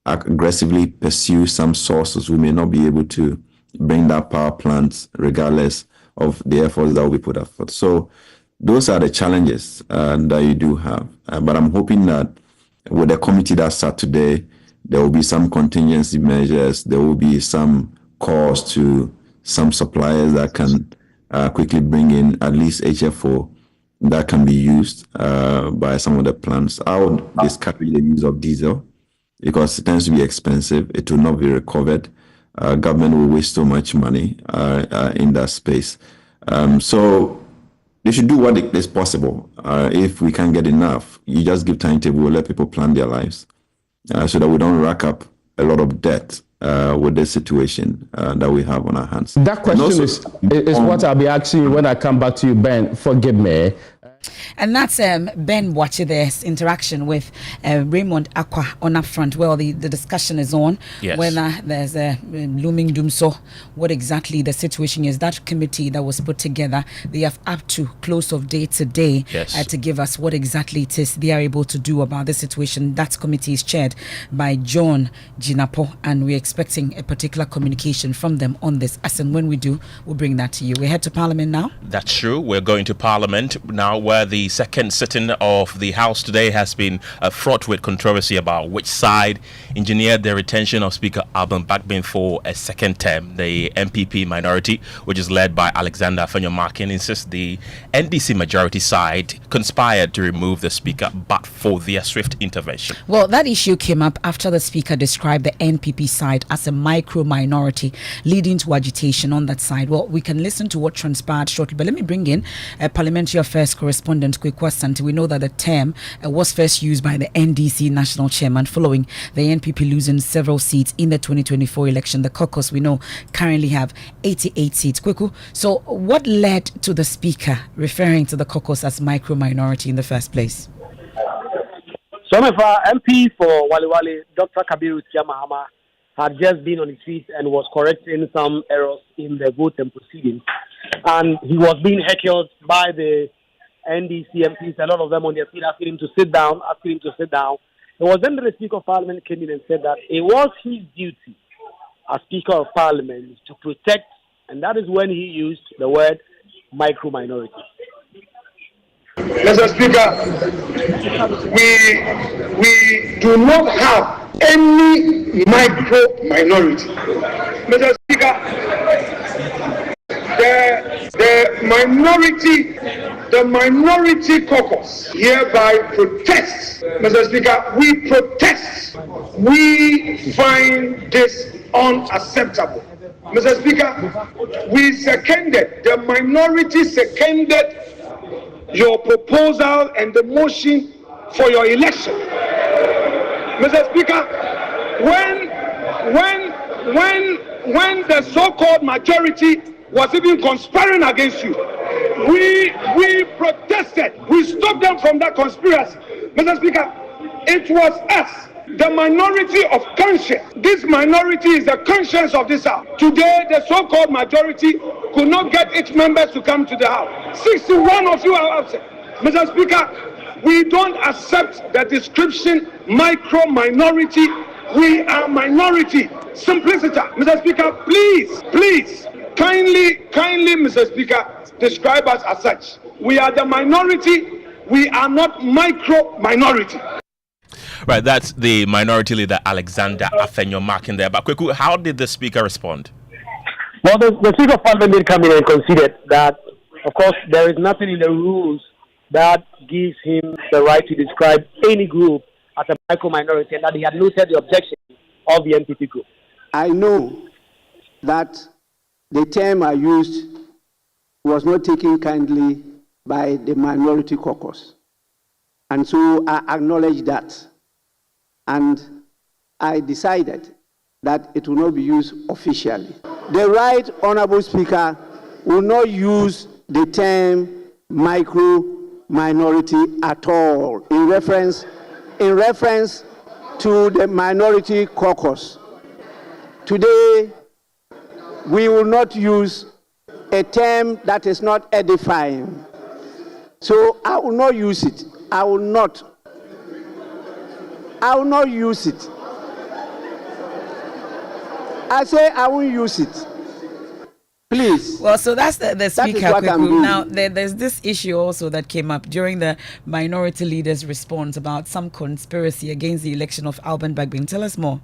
aggressively pursue some sources, we may not be able to bring that power plant regardless of the efforts that will be put forth. So those are the challenges that you do have. But I'm hoping that with the committee that sat today, there will be some contingency measures, there will be some calls to some suppliers that can quickly bring in at least HFO that can be used by some of the plants. I would discourage the use of diesel, because it tends to be expensive. It will not be recovered. Government will waste so much money in that space. So they should do what is possible. If we can't get enough, you just give timetable, let people plan their lives so that we don't rack up a lot of debt with this situation that we have on our hands. That question is what I'll be asking you when I come back to you, Ben. Forgive me. And that's Ben Boakye there's interaction with Raymond Akwa on upfront. Well, the discussion is on whether there's a looming doom. So what exactly the situation is. That committee that was put together, they have up to close of day today to give us what exactly it is they are able to do about the situation. That committee is chaired by John Jinapo, and we're expecting a particular communication from them on this. As and when we do, we'll bring that to you. We head to Parliament now. That's true. We're going to Parliament now, where the second sitting of the House today has been fraught with controversy about which side engineered the retention of Speaker Alban Bagbin for a second term. The MPP minority, which is led by Alexander Afenyo-Markin, insists the NDC majority side conspired to remove the Speaker, but for their swift intervention. Well, that issue came up after the Speaker described the NPP side as a micro-minority, leading to agitation on that side. Well, we can listen to what transpired shortly, but let me bring in a Parliamentary Affairs correspondent, Kwekwa Santi. We know that the term was first used by the NDC national chairman following the NPP losing several seats in the 2024 election. The caucus, we know, currently have 88 seats. Kweku, so what led to the Speaker referring to the caucus as micro-minority in the first place? So, Emefa, MP for Wali Wali, Dr. Kabiru Mahama, had just been on his feet and was correcting some errors in the vote and proceedings. And he was being heckled by the NDC MPs, a lot of them on their feet, asking him to sit down. It was then that the Speaker of Parliament came in and said that it was his duty as Speaker of Parliament to protect, and that is when he used the word micro-minority. Mr. Speaker, we do not have any micro-minority. Mr. Speaker, the minority caucus hereby protests. Mr. Speaker, we protest. We find this unacceptable. Mr. Speaker, the minority seconded your proposal and the motion for your election. Mr. Speaker, when the so-called majority was even conspiring against you, we protested. We stopped them from that conspiracy. Mr. Speaker, it was us, the minority of conscience. This minority is the conscience of this House. Today, the so-called majority could not get its members to come to the House. 61 of you are absent. Mr. Speaker, we don't accept the description micro-minority. We are minority. Simplicity. Mr. Speaker, please, kindly, Mr. Speaker, describe us as such. We are the minority. We are not micro-minority. Right, that's the minority leader Alexander Afenyo marking there. But Kweku, how did the speaker respond? Well, the Speaker of Parliament did come in and conceded that, of course, there is nothing in the rules that gives him the right to describe any group as a micro-minority, and that he had noted the objection of the NPP group. I know that the term I used was not taken kindly by the minority caucus. And so I acknowledge that. And I decided that it will not be used officially. The Right Honorable Speaker will not use the term micro-minority at all in reference to the minority caucus. Today, we will not use a term that is not edifying. So I will not use it. I will not use it. I say I will use it. Please. Well, so that's the speaker. That is what I'm doing. Now, there's this issue also that came up during the minority leader's response about some conspiracy against the election of Alban Bagbin. Tell us more.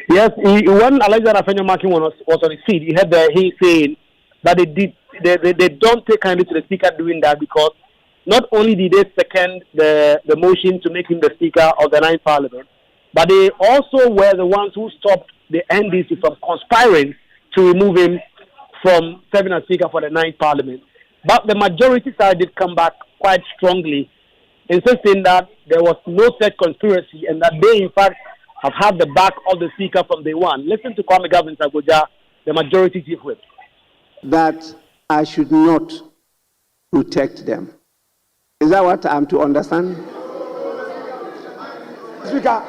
Yes, when Alexander Afenyo Markin was on his seat, he had he saying that they don't take kindly to the speaker doing that, because not only did they second the motion to make him the speaker of the 9th Parliament, but they also were the ones who stopped the NDC from conspiring to remove him from serving as speaker for the 9th Parliament. But the majority side did come back quite strongly, insisting that there was no such conspiracy and that they, in fact, have had the back of the speaker from day one. Listen to Kwame Gavin Sagoja, the majority chief whip. That I should not protect them. Is that what I'm to understand? Speaker,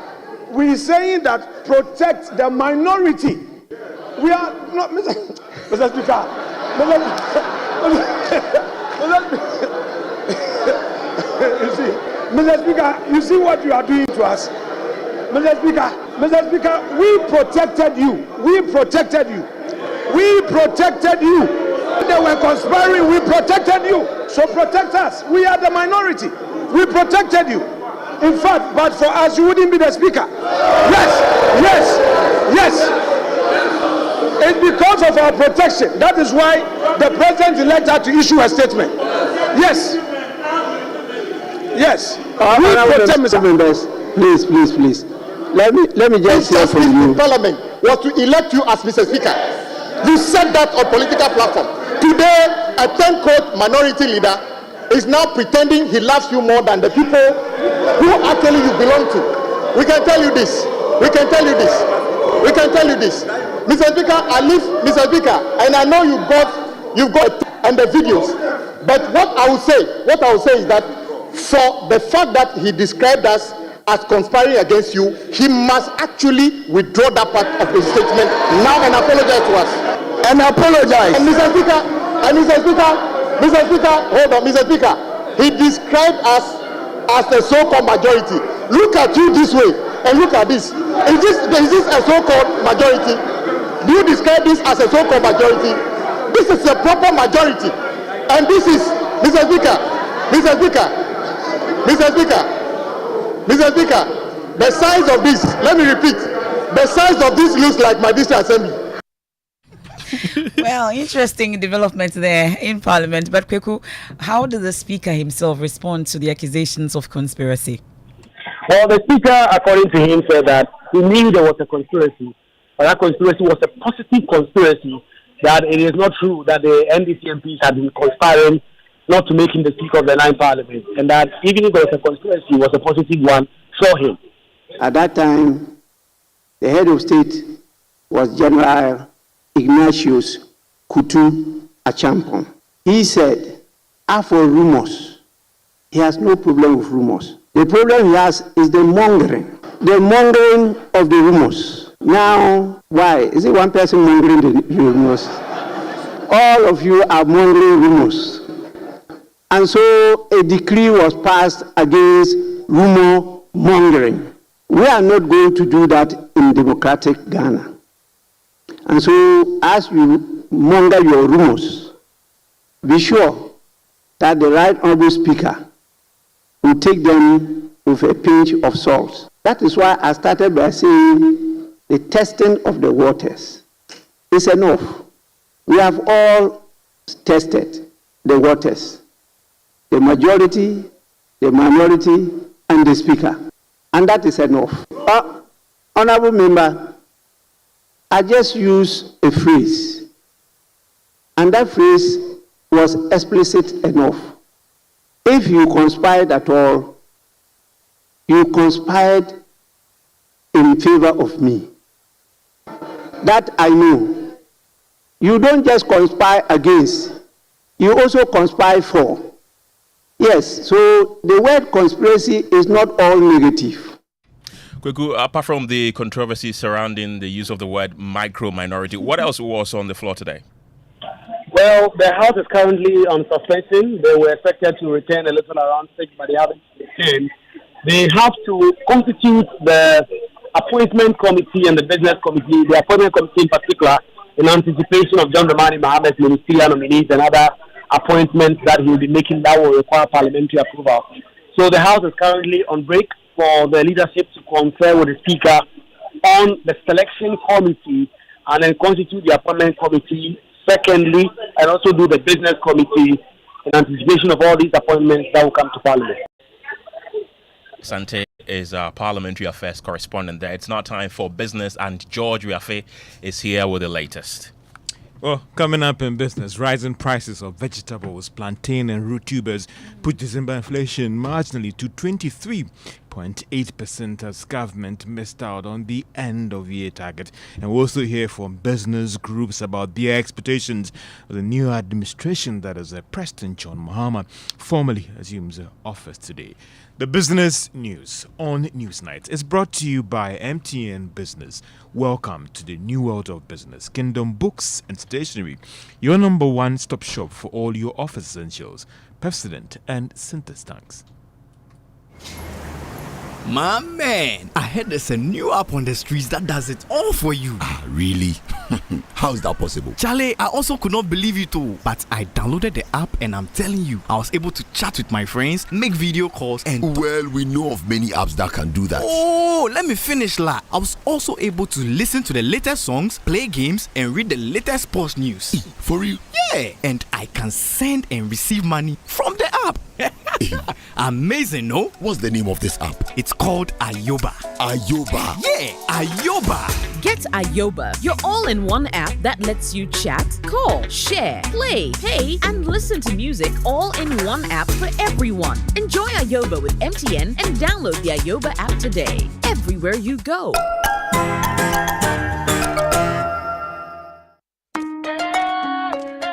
we're saying that protect the minority. We are not, Mr. Speaker. Mr. Speaker, you see what you are doing to us. Mr. Speaker, we protected you. We protected you. We protected you. They were conspiring. We protected you. So protect us. We are the minority. We protected you. In fact, but for us, you wouldn't be the speaker. Yes. It's because of our protection. That is why the president-elect had to issue a statement. Yes. Please. Let me just hear from you. Parliament was to elect you as Mr. Speaker. You said that on political platform. Today, a 10-court minority leader is now pretending he loves you more than the people who actually you belong to. We can tell you this. Mr. Speaker, Mr. Speaker, and I know you've got and the videos. But what I will say is that for the fact that he described us as conspiring against you, he must actually withdraw that part of his statement now and apologize to us. And Mr. Speaker, he described us as a so-called majority. Look at you this way and look at this. Is this a so-called majority? Do you describe this as a so-called majority? This is a proper majority. And this is, Mr. Speaker, the size of this, let me repeat, the size of this looks like my district assembly. Well, interesting development there in Parliament. But Kweku, how did the Speaker himself respond to the accusations of conspiracy? Well, the Speaker, according to him, said that he knew there was a conspiracy, but that conspiracy was a positive conspiracy, that it is not true that the NDC MPs had been conspiring not to make him the Speaker of the 9th Parliament, and that even if there was a conspiracy, it was a positive one for him. At that time, the head of state was General Ignatius Kutu Achampong. He said, as for rumors, he has no problem with rumors. The problem he has is the mongering of the rumors. Now, why? Is it one person mongering the rumors? All of you are mongering rumors. And so a decree was passed against rumor mongering. We are not going to do that in democratic Ghana. And so as you monger your rumors, be sure that the Right Honourable Speaker will take them with a pinch of salt. That is why I started by saying the testing of the waters is enough. We have all tested the waters, the majority, the minority, and the Speaker, and that is enough. Honourable Member, I just used a phrase, and that phrase was explicit enough. If you conspired at all, you conspired in favor of me. That I know. You don't just conspire against, you also conspire for. Yes, so the word conspiracy is not all negative. Kweku, apart from the controversy surrounding the use of the word micro-minority, what else was on the floor today? Well, the House is currently on suspension. They were expected to return a little around 6, but they haven't returned. They have to constitute the appointment committee and the business committee, the appointment committee in particular, in anticipation of John Dramani Mahamat's ministerial nominees and other appointments that he will be making that will require parliamentary approval. So the House is currently on break for the leadership to confer with the Speaker on the selection committee and then constitute the appointment committee secondly, and also do the business committee in anticipation of all these appointments that will come to Parliament. Sante is our parliamentary affairs correspondent there. It's now time for business, and George Wiafe is here with the latest. Well, coming up in business, rising prices of vegetables, plantain and root tubers put December inflation marginally to 23.8% as government missed out on the end of year target. And we'll also hear from business groups about their expectations of the new administration that is President John Mahama formally assumes office today. The business news on Newsnight is brought to you by MTN Business. Welcome to the new world of business. Kingdom Books and Stationery, your number one stop shop for all your office essentials, Pepsodent and Synthesis tanks. My man, I heard there's a new app on the streets that does it all for you. Ah, really? How is that possible? Charlie, I also could not believe it too. But I downloaded the app and I'm telling you, I was able to chat with my friends, make video calls and... Well, we know of many apps that can do that. Oh, let me finish la. I was also able to listen to the latest songs, play games and read the latest sports news. For real? Yeah, and I can send and receive money from the app. Amazing, no? What's the name of this app? It's called Ayoba. Ayoba? Yeah, Ayoba. Get Ayoba, your all-in-one app that lets you chat, call, share, play, pay, and listen to music all in one app for everyone. Enjoy Ayoba with MTN and download the Ayoba app today. Everywhere you go.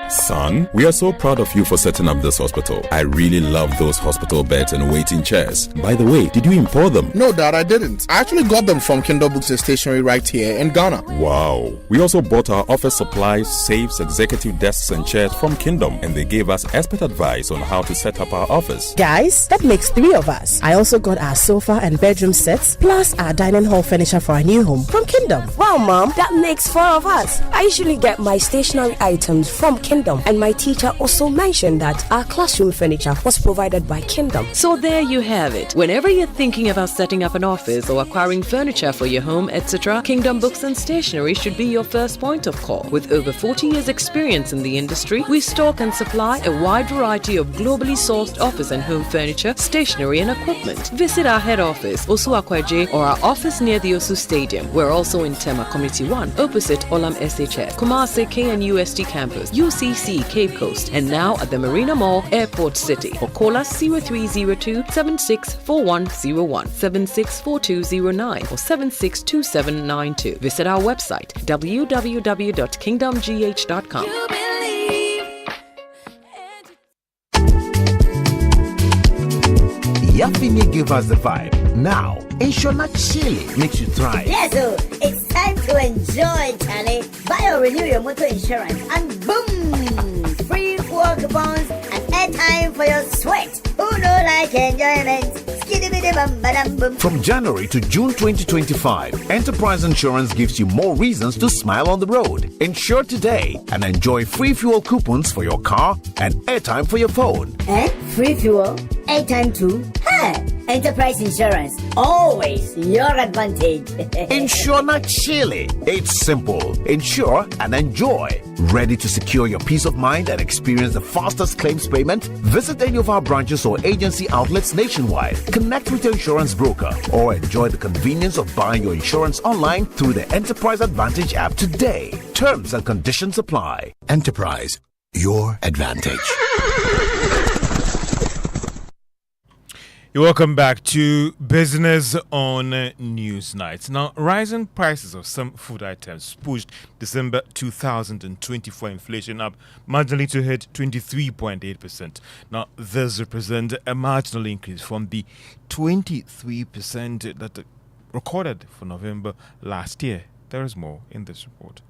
Son, we are so proud of you for setting up this hospital. I really love those hospital beds and waiting chairs. By the way, did you import them? No, Dad, I didn't. I actually got them from Kingdom Books and Stationery right here in Ghana. Wow. We also bought our office supplies, safes, executive desks and chairs from Kingdom, and they gave us expert advice on how to set up our office. Guys, that makes 3 of us. I also got our sofa and bedroom sets, plus our dining hall furniture for our new home from Kingdom. Wow, Mom, that makes 4 of us. I usually get my stationery items from Kingdom, and my teacher also mentioned that our classroom furniture was provided by Kingdom. So there you have it. Whenever you're thinking about setting up an office or acquiring furniture for your home, etc., Kingdom Books and Stationery should be your first point of call. With over 40 years experience in the industry, we stock and supply a wide variety of globally sourced office and home furniture, stationery and equipment. Visit our head office, Osu Akwaje, or our office near the Osu Stadium. We're also in Tema Community 1, opposite Olam SHS, Kumasi KNUST campus, UCC Cape Coast, and now at the Marina Mall, Airport City. Or call us 0302 764101, 764209, or 762792. Visit our website www.kingdomgh.com. Yafini gave us the vibe. Now, Inshona Chili makes you thrive. Yes, so it's time to enjoy, Charlie. Buy or renew your motor insurance, and boom! Free fuel coupons and airtime for your sweat. Who don't like enjoyment? From January to June 2025, Enterprise Insurance gives you more reasons to smile on the road. Insure today and enjoy free fuel coupons for your car and airtime for your phone. Free fuel? Airtime too? Hey! Enterprise Insurance, always your advantage. Insure not chilly. It's simple. Insure and enjoy. Ready to secure your peace of mind and experience the fastest claims payment? Visit any of our branches or agency outlets nationwide. Connect with your insurance broker or enjoy the convenience of buying your insurance online through the Enterprise Advantage app today. Terms and conditions apply. Enterprise, your advantage. You're welcome back to Business on Newsnight. Now, rising prices of some food items pushed December 2024 inflation up marginally to hit 23.8%. Now, this represents a marginal increase from the 23% that recorded for November last year. There is more in this report.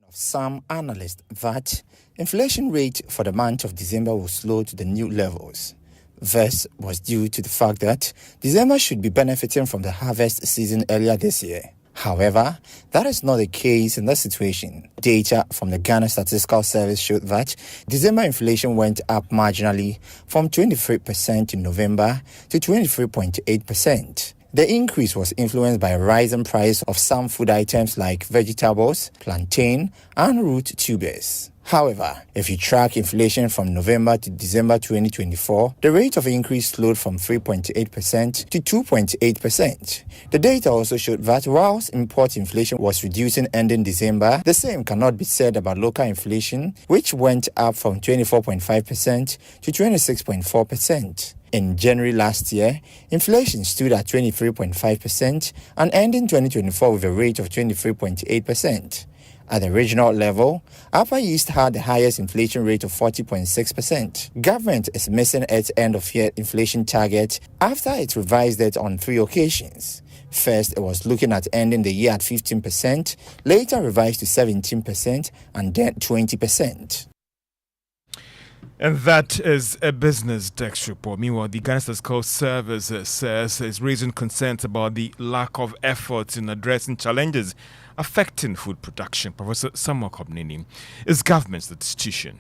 Some analysts that inflation rate for the month of December will slow to the new levels. This was due to the fact that December should be benefiting from the harvest season earlier this year. However, that is not the case in this situation. Data from the Ghana Statistical Service showed that December inflation went up marginally from 23% in November to 23.8%. The increase was influenced by a rising price of some food items like vegetables, plantain, and root tubers. However, if you track inflation from November to December 2024, the rate of increase slowed from 3.8% to 2.8%. The data also showed that whilst import inflation was reducing ending December, the same cannot be said about local inflation, which went up from 24.5% to 26.4%. In January last year, inflation stood at 23.5% and ending 2024 with a rate of 23.8%. At the regional level, Upper East had the highest inflation rate of 40.6%. Government is missing its end-of-year inflation target after it revised it on 3 occasions. First, it was looking at ending the year at 15%, later revised to 17%, and then 20%. And that is a business desk report. Meanwhile, the Ghana Statistical Service says it's raising concerns about the lack of efforts in addressing challenges affecting food production. Professor Samuel Kobneni is government statistician.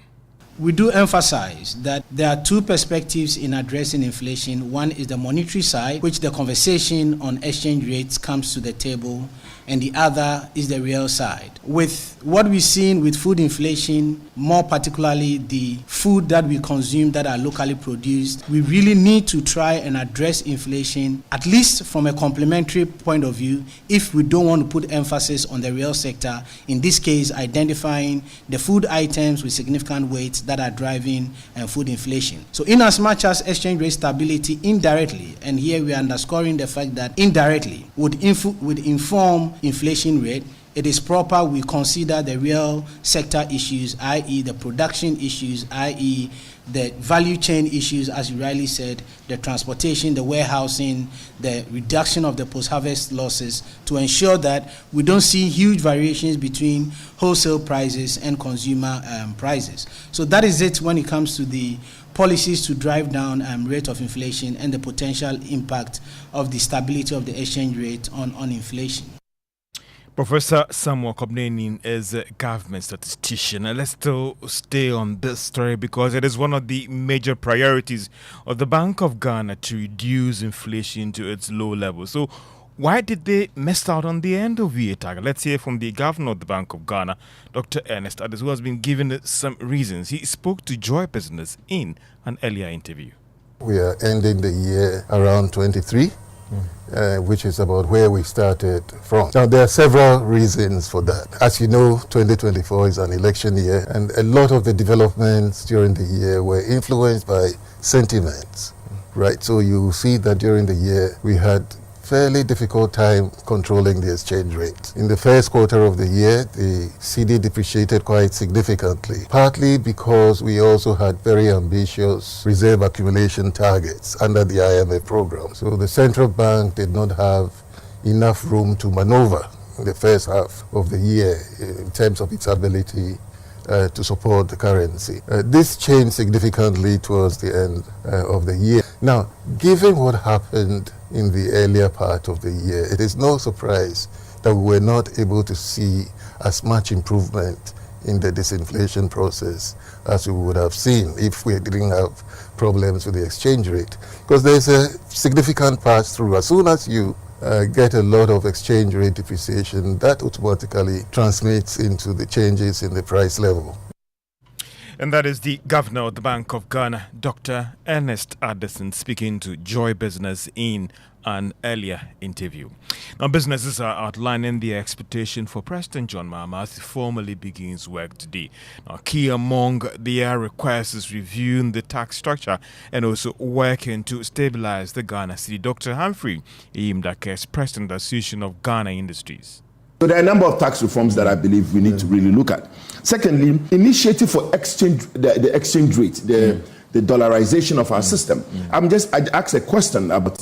We do emphasize that there are two perspectives in addressing inflation. One is the monetary side, which the conversation on exchange rates comes to the table, and the other is the real side. With what we're seeing with food inflation, more particularly the food that we consume that are locally produced, we really need to try and address inflation, at least from a complementary point of view, if we don't want to put emphasis on the real sector, in this case identifying the food items with significant weights that are driving food inflation. So in as much as exchange rate stability indirectly, and here we are underscoring the fact that indirectly would inform inflation rate, it is proper we consider the real sector issues, i.e. the production issues, i.e. the value chain issues, as you rightly said, the transportation, the warehousing, the reduction of the post-harvest losses, to ensure that we don't see huge variations between wholesale prices and consumer prices. So that is it when it comes to the policies to drive down rate of inflation and the potential impact of the stability of the exchange rate on inflation. Professor Samuel Kobneni is a government statistician. And let's still stay on this story because it is one of the major priorities of the Bank of Ghana to reduce inflation to its low level. So why did they miss out on the end of year target? Let's hear from the governor of the Bank of Ghana, Dr. Ernest Addes, who has been given some reasons. He spoke to Joy Business in an earlier interview. We are ending the year around 23. Which is about where we started from. Now, there are several reasons for that. As you know, 2024 is an election year, and a lot of the developments during the year were influenced by sentiments, right? So you see that during the year, we had fairly difficult time controlling the exchange rate. In the first quarter of the year, the CD depreciated quite significantly, partly because we also had very ambitious reserve accumulation targets under the IMF program. So the central bank did not have enough room to maneuver in the first half of the year in terms of its ability to support the currency. This changed significantly towards the end of the year. Now, given what happened in the earlier part of the year, it is no surprise that we were not able to see as much improvement in the disinflation process as we would have seen if we didn't have problems with the exchange rate. Because there's a significant pass-through. As soon as you get a lot of exchange rate depreciation, that automatically transmits into the changes in the price level. And that is the governor of the Bank of Ghana, Dr. Ernest Addison, speaking to Joy Business in an earlier interview. Now, businesses are outlining their expectation for President John Mahama as he formally begins work today. Now, key among their requests is reviewing the tax structure and also working to stabilize the Ghana city. Dr. Humphrey Imdake is President of the Association of Ghana Industries. So there are a number of tax reforms that I believe we need to really look at. Secondly, initiative for exchange, the exchange rate, the dollarization of our system. I'd ask a question about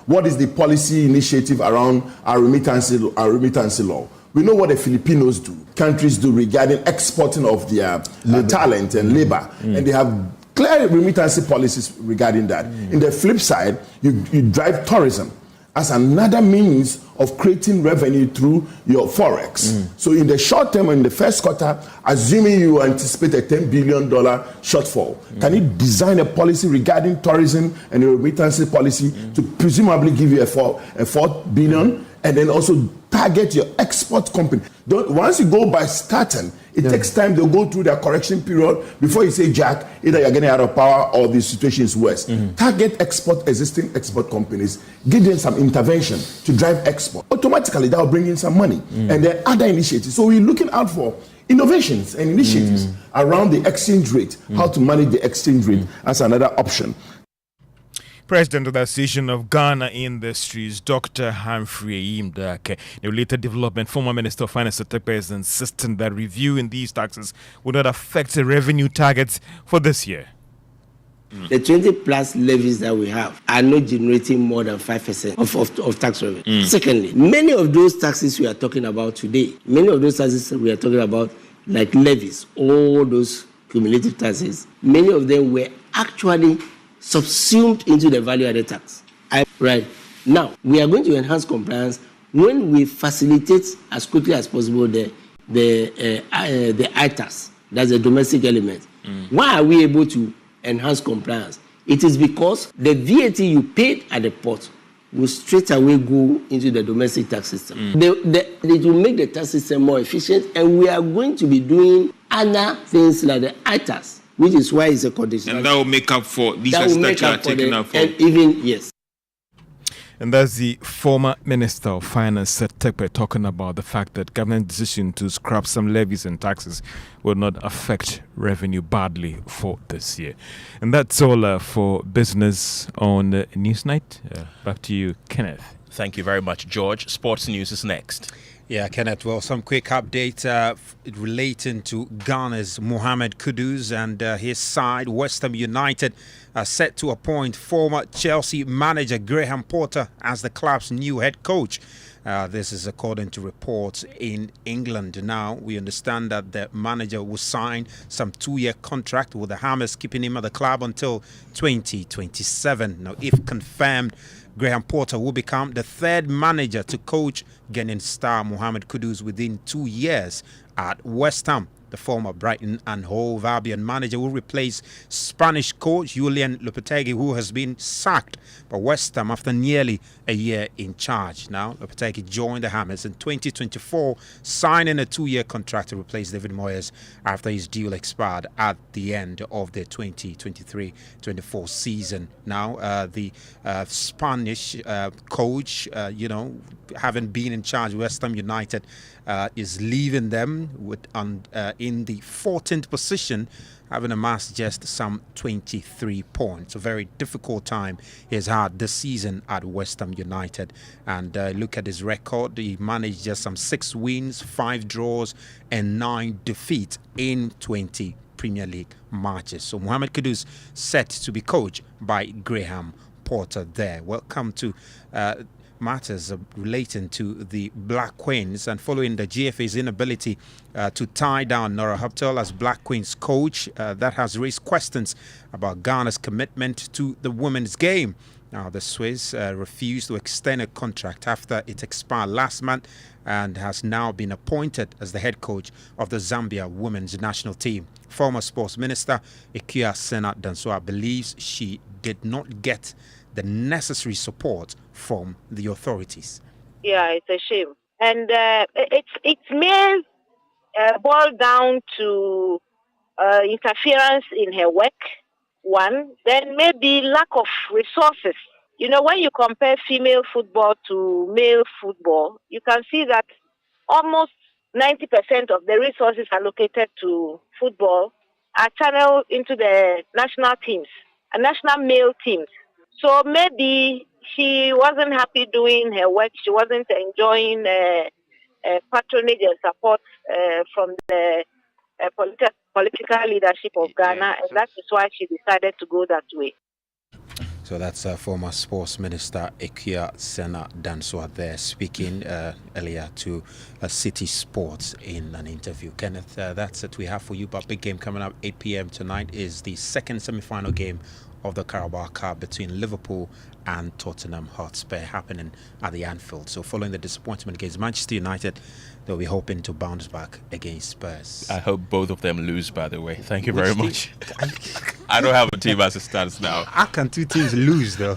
what is the policy initiative around our remittance law. We know what the Filipinos do, countries do regarding exporting of their talent and labor, and they have clear remittance policies regarding that. In the flip side, you drive tourism as another means of creating revenue through your forex. So in the short term, in the first quarter, assuming you anticipate a $10 billion shortfall, can you design a policy regarding tourism and a remittance policy to presumably give you a $4 billion, and then also target your export company? Once you go by starting, it takes time to go through their correction period before you say, Jack, either you're getting out of power or the situation is worse. Target existing export companies, give them some intervention to drive export. Automatically, that will bring in some money. And there are other initiatives. So we're looking out for innovations and initiatives around the exchange rate, how to manage the exchange rate as another option. President of the Association of Ghana Industries, Dr. Humphrey Imdake. The related development, former Minister of Finance is insisting that reviewing these taxes would not affect the revenue targets for this year. The 20 plus levies that we have are not generating more than 5% of tax revenue. Secondly, many of those taxes we are talking about today, like levies, all those cumulative taxes, many of them were actually subsumed into the value-added tax. Right. Now, we are going to enhance compliance when we facilitate as quickly as possible the ITAS, that's the domestic element. Why are we able to enhance compliance? It is because the VAT you paid at the port will straight away go into the domestic tax system. It will make the tax system more efficient, and we are going to be doing other things like the ITAS, which is why it's a condition. And that will make up for these that you are taking up for. And even, yes. And that's the former Minister of Finance, Tepe, talking about the fact that government decision to scrap some levies and taxes will not affect revenue badly for this year. And that's all for business on Newsnight. Back to you, Kenneth. Thank you very much, George. Sports news is next. Yeah, Kenneth. Well, some quick update relating to Ghana's Mohamed Kudus and his side, West Ham United, are set to appoint former Chelsea manager Graham Potter as the club's new head coach. This is according to reports in England. Now, we understand that the manager will sign some 2-year contract with the Hammers, keeping him at the club until 2027. Now, if confirmed, Graham Potter will become the third manager to coach Ghanaian star Mohamed Kudus within 2 years at West Ham. The former Brighton and Hove Albion manager will replace Spanish coach Julian Lopetegui, who has been sacked by West Ham after nearly a year in charge. Now, Lopetegui joined the Hammers in 2024, signing a 2-year contract to replace David Moyes after his deal expired at the end of the 2023-24 season. Now, the Spanish coach, having been in charge of West Ham United, is leaving them in the 14th position, having amassed just some 23 points. A very difficult time he's had this season at West Ham United. And look at his record. He managed just some 6 wins, 5 draws, and 9 defeats in 20 Premier League matches. So Mohamed Kudus set to be coached by Graham Potter there. Welcome to matters relating to the Black Queens, and following the GFA's inability to tie down Nora Huptel as Black Queens coach, that has raised questions about Ghana's commitment to the women's game. Now, the Swiss refused to extend a contract after it expired last month and has now been appointed as the head coach of the Zambia women's national team. Former sports minister Ikia Sena Dansoa believes she did not get the necessary support from the authorities. Yeah, it's a shame. And it may boil down to interference in her work. One, then maybe lack of resources. You know, when you compare female football to male football, you can see that almost 90% of the resources allocated to football are channeled into the national teams, national male teams. So maybe she wasn't happy doing her work. She wasn't enjoying patronage and support from the political leadership of Ghana, and that is why she decided to go that way. So that's former sports minister Ikia Sena Dansoa there speaking earlier to City Sports in an interview. Kenneth, that's it we have for you. But big game coming up 8 p.m. tonight is the second semi-final game of the Carabao Cup between Liverpool and Tottenham Hotspur, happening at the Anfield. So following the disappointment against Manchester United, they'll be hoping to bounce back against Spurs. I hope both of them lose, by the way. Thank you very much. I don't have a team as it stands now. How can two teams lose, though?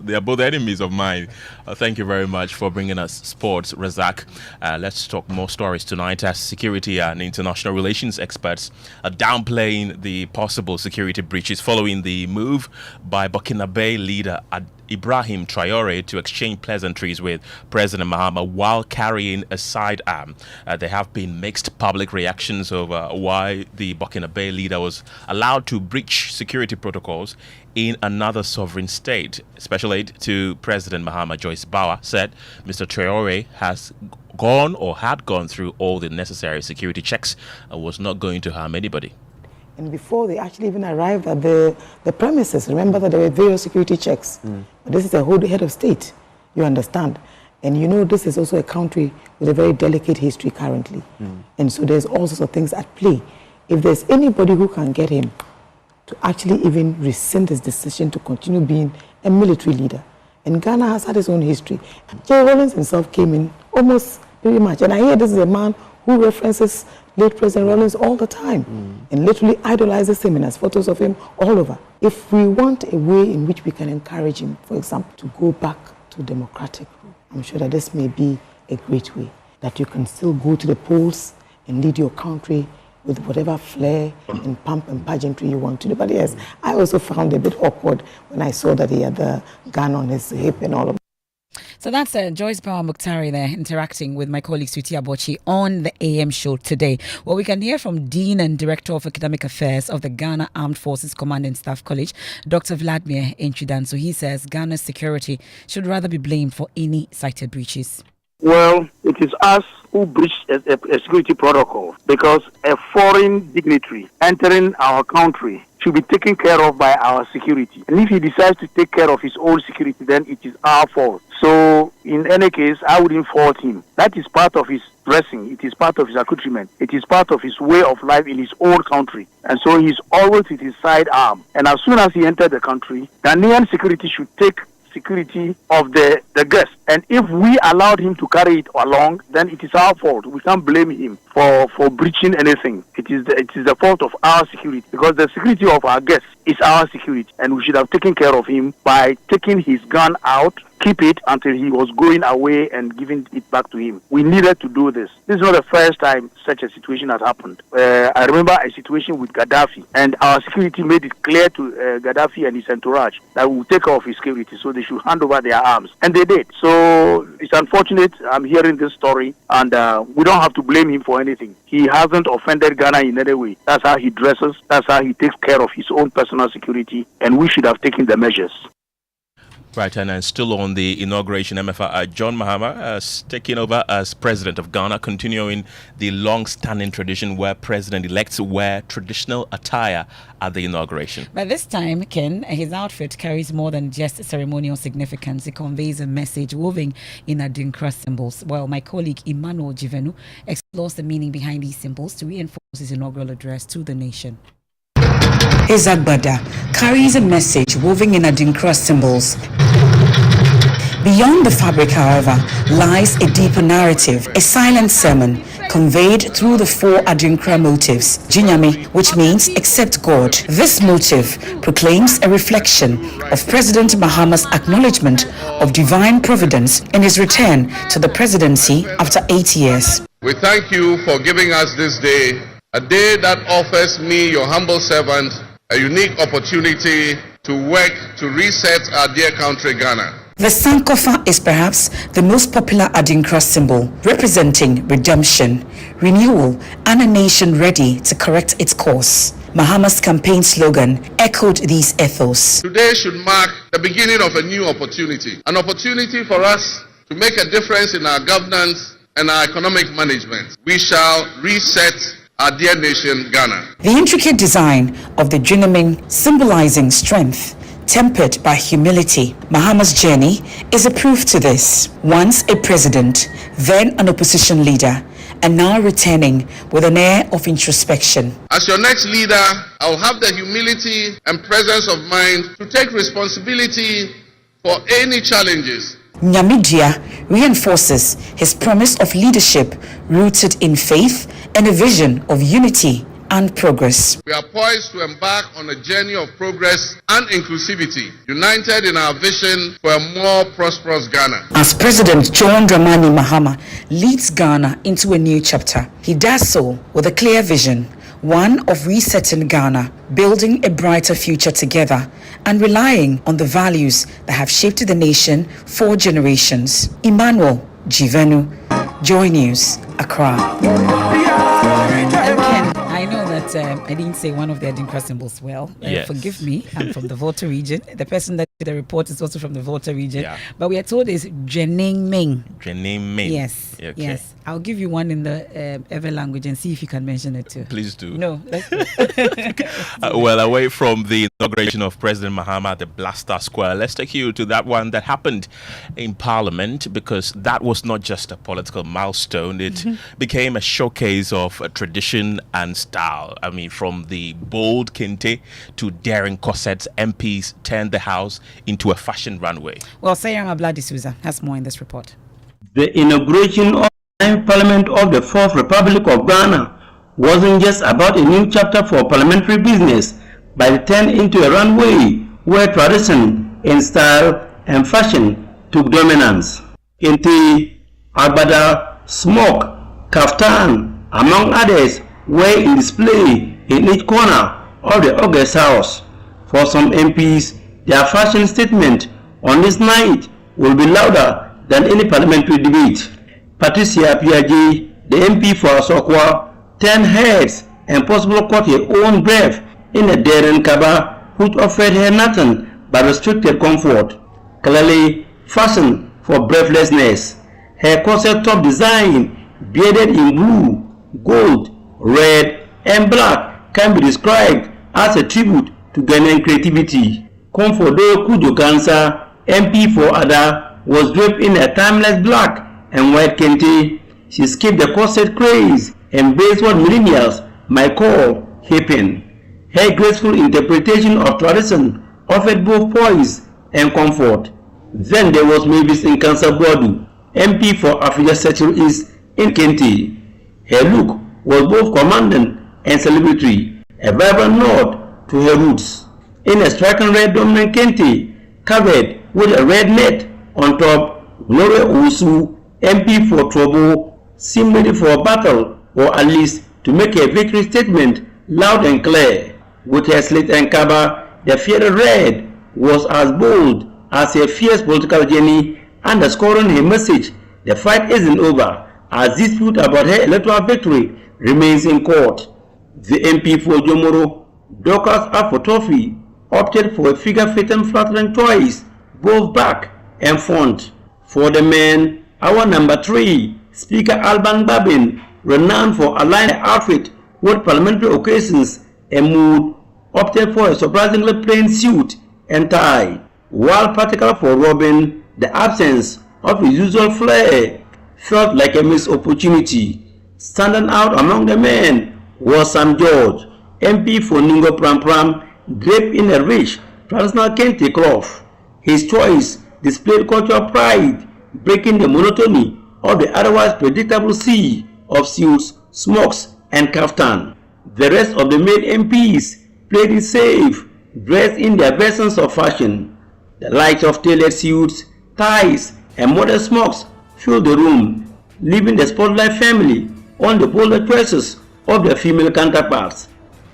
They are both enemies of mine. Thank you very much for bringing us sports, Razak. Let's talk more stories tonight as security and international relations experts are downplaying the possible security breaches following the move by Burkina Faso leader Ibrahim Traore to exchange pleasantries with President Mahama while carrying a sidearm. There have been mixed public reactions over why the Burkina Faso leader was allowed to breach security protocols in another sovereign state. Special aide to President Mahama, Joyce Bauer, said Mr. Traore has gone or had gone through all the necessary security checks and was not going to harm anybody. And before they actually even arrived at the premises, remember that there were various security checks. But this is a whole head of state, you understand. And you know this is also a country with a very delicate history currently. And so there's all sorts of things at play. If there's anybody who can get him to actually even rescind his decision to continue being a military leader, and Ghana has had its own history. Jerry Rawlings himself came in almost very much. And I hear this is a man who references late President Rawlings all the time and literally idolizes him and has photos of him all over. If we want a way in which we can encourage him, for example, to go back to democratic rule, I'm sure that this may be a great way, that you can still go to the polls and lead your country with whatever flair and pomp and pageantry you want to do. But yes, I also found it a bit awkward when I saw that he had the gun on his hip and all of that. So that's Joyce Power Mukhtari there interacting with my colleague Sweetie Abochi on the AM show today. Well, we can hear from Dean and Director of Academic Affairs of the Ghana Armed Forces Command and Staff College, Dr. Vladimir Enchidan. So he says Ghana's security should rather be blamed for any cited breaches. Well, it is us who breached a security protocol because a foreign dignitary entering our country should be taken care of by our security. And if he decides to take care of his own security, then it is our fault. So, in any case, I wouldn't fault him. That is part of his dressing. It is part of his accoutrement. It is part of his way of life in his own country. And so he's always with his sidearm. And as soon as he entered the country, Ghanaian security should take security of the guest. And if we allowed him to carry it along, then it is our fault. We can't blame him for breaching anything. It is the fault of our security, because the security of our guests is our security, and we should have taken care of him by taking his gun out, keep it until he was going away and giving it back to him. We needed to do this. This is not the first time such a situation has happened. I remember a situation with Gaddafi, and our security made it clear to Gaddafi and his entourage that we will take care of his security, so they should hand over their arms. And they did. So it's unfortunate I'm hearing this story, and we don't have to blame him for anything. He hasn't offended Ghana in any way. That's how he dresses. That's how he takes care of his own personal security, and we should have taken the measures. Right, and still on the inauguration, Emefa, John Mahama has taken over as president of Ghana, continuing the long-standing tradition where president-elects wear traditional attire at the inauguration. But this time, Ken, his outfit carries more than just ceremonial significance. It conveys a message woven in Adinkra symbols. Well, my colleague Emmanuel Gyasi explores the meaning behind these symbols to reinforce his inaugural address to the nation. His agbada carries a message woven in Adinkra symbols. Beyond the fabric, however, lies a deeper narrative, a silent sermon conveyed through the 4 Adinkra motifs. Jinyami, which means accept God. This motif proclaims a reflection of President Mahama's acknowledgement of divine providence in his return to the presidency after 8 years. We thank you for giving us this day, a day that offers me, your humble servant, a unique opportunity to work to reset our dear country, Ghana. The Sankofa is perhaps the most popular Adinkra symbol, representing redemption, renewal, and a nation ready to correct its course. Mahama's campaign slogan echoed these ethos. Today should mark the beginning of a new opportunity, an opportunity for us to make a difference in our governance and our economic management. We shall reset our dear nation, Ghana. The intricate design of the Jinyami, symbolizing strength, tempered by humility. Mahama's journey is a proof to this. Once a president, then an opposition leader, and now returning with an air of introspection. As your next leader, I will have the humility and presence of mind to take responsibility for any challenges. Nyamidia reinforces his promise of leadership rooted in faith and a vision of unity and progress. We are poised to embark on a journey of progress and inclusivity, united in our vision for a more prosperous Ghana. As President John Dramani Mahama leads Ghana into a new chapter, he does so with a clear vision, one of resetting Ghana, building a brighter future together, and relying on the values that have shaped the nation for generations. Emmanuel Gyasi, Joy News, Accra. I know that I didn't say one of the Adinkra symbols well. Yes. Forgive me, I'm from the Volta region. The person that did the report is also from the Volta region. Yeah. But we are told it's Jening Ming. Jening Ming. Yes. Okay. Yes. I'll give you one in the Ever language and see if you can mention it too. Please do. No, let's well, away from the inauguration of President Mahama at the Blaster Square, let's take you to that one that happened in Parliament, because that was not just a political milestone. It became a showcase of tradition and style. I mean, from the bold kente to daring corsets, MPs turned the house into a fashion runway. Well, Sayang Abladi Souza has more in this report. The inauguration of the 9th Parliament of the 4th Republic of Ghana wasn't just about a new chapter for parliamentary business, but it turned into a runway where tradition in style and fashion took dominance. Kente, agbada, smock, kaftan, among others, were in display in each corner of the August House. For some MPs, their fashion statement on this night will be louder than any parliamentary debate. Patricia Piaget, the MP for Sogah, turned heads and possibly caught her own breath in a daring kaba which offered her nothing but restricted comfort, clearly fashioned for breathlessness. Her corset top design, bearded in blue, gold, red, and black, can be described as a tribute to Ghanaian creativity. Comfordo Kujokansa, MP for Ada, was draped in a timeless black and white kente. She skipped the corset craze, embraced what millennials might call hipping. Her graceful interpretation of tradition offered both poise and comfort. Then there was Mavis Nkansa-Boadu, MP for Africa Central East in kente. Her look was both commanding and celebratory, a vibrant nod to her roots. In a striking red dominant kente, covered with a red net on top, Gloria Usu, MP for Trobo, seemed ready for a battle, or at least to make a victory statement loud and clear. With her slit and kaba, the fiery red was as bold as her fierce political journey, underscoring her message: the fight isn't over, as dispute about her electoral victory remains in court. The MP for Jomoro, Dorcas Afotofi, opted for a figure-fitting flattering choice, both back and front. For the men, our number 3, Speaker Alban Babin, renowned for aligning the outfit with parliamentary occasions and mood, opted for a surprisingly plain suit and tie. While particular for Robin, the absence of his usual flair felt like a missed opportunity. Standing out among the men was Sam George, MP for Ningo Pram Pram, draped in a rich traditional kente cloth. His choice displayed cultural pride, breaking the monotony of the otherwise predictable sea of suits, smocks, and kaftan. The rest of the male MPs played it safe, dressed in their versions of fashion. The likes of tailored suits, ties, and modern smocks filled the room, leaving the spotlight family on the bolder choices of their female counterparts.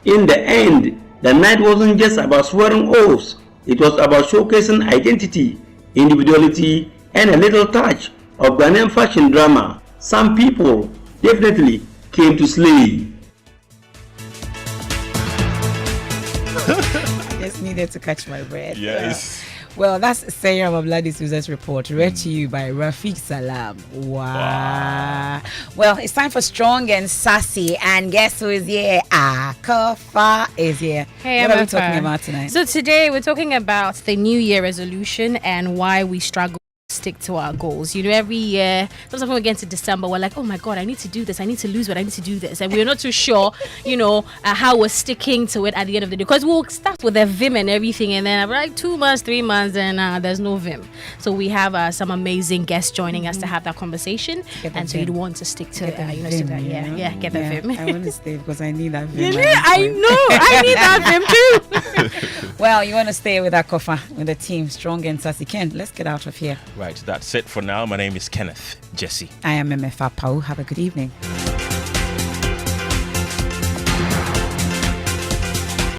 In the end, the night wasn't just about swearing oaths, it was about showcasing identity, individuality, and a little touch of Ghanaian fashion drama. Some people definitely came to slay. I just needed to catch my breath. Yes. Well, that's Sayram Abladi Susan's report, read to you by Rafiq Salam. Wow. Well, it's time for Strong and Sassy, and guess who is here? Kofa is here. Hey, what are we talking about tonight? So today we're talking about the New Year resolution and why we struggle to stick to our goals. You know, every year, sometimes when we get into December, we're like, oh my God, I need to do this, I need to lose weight, I need to do this. And we're not too sure, you know, how we're sticking to it at the end of the day. Because we'll start with a vim and everything, and then like 2 months, 3 months, and there's no vim. So we have some amazing guests joining us to have that conversation. And so you'd want to stick to it, you know, so that, get the vim. I want to stay because I need that vim. I know, I need that vim too. Well, you want to stay with Kofa, with the team, Strong and Sassy. Ken, let's get out of here. Right, that's it for now. My name is Kenneth. Gyasi. I am Emefa, Apawu. Have a good evening.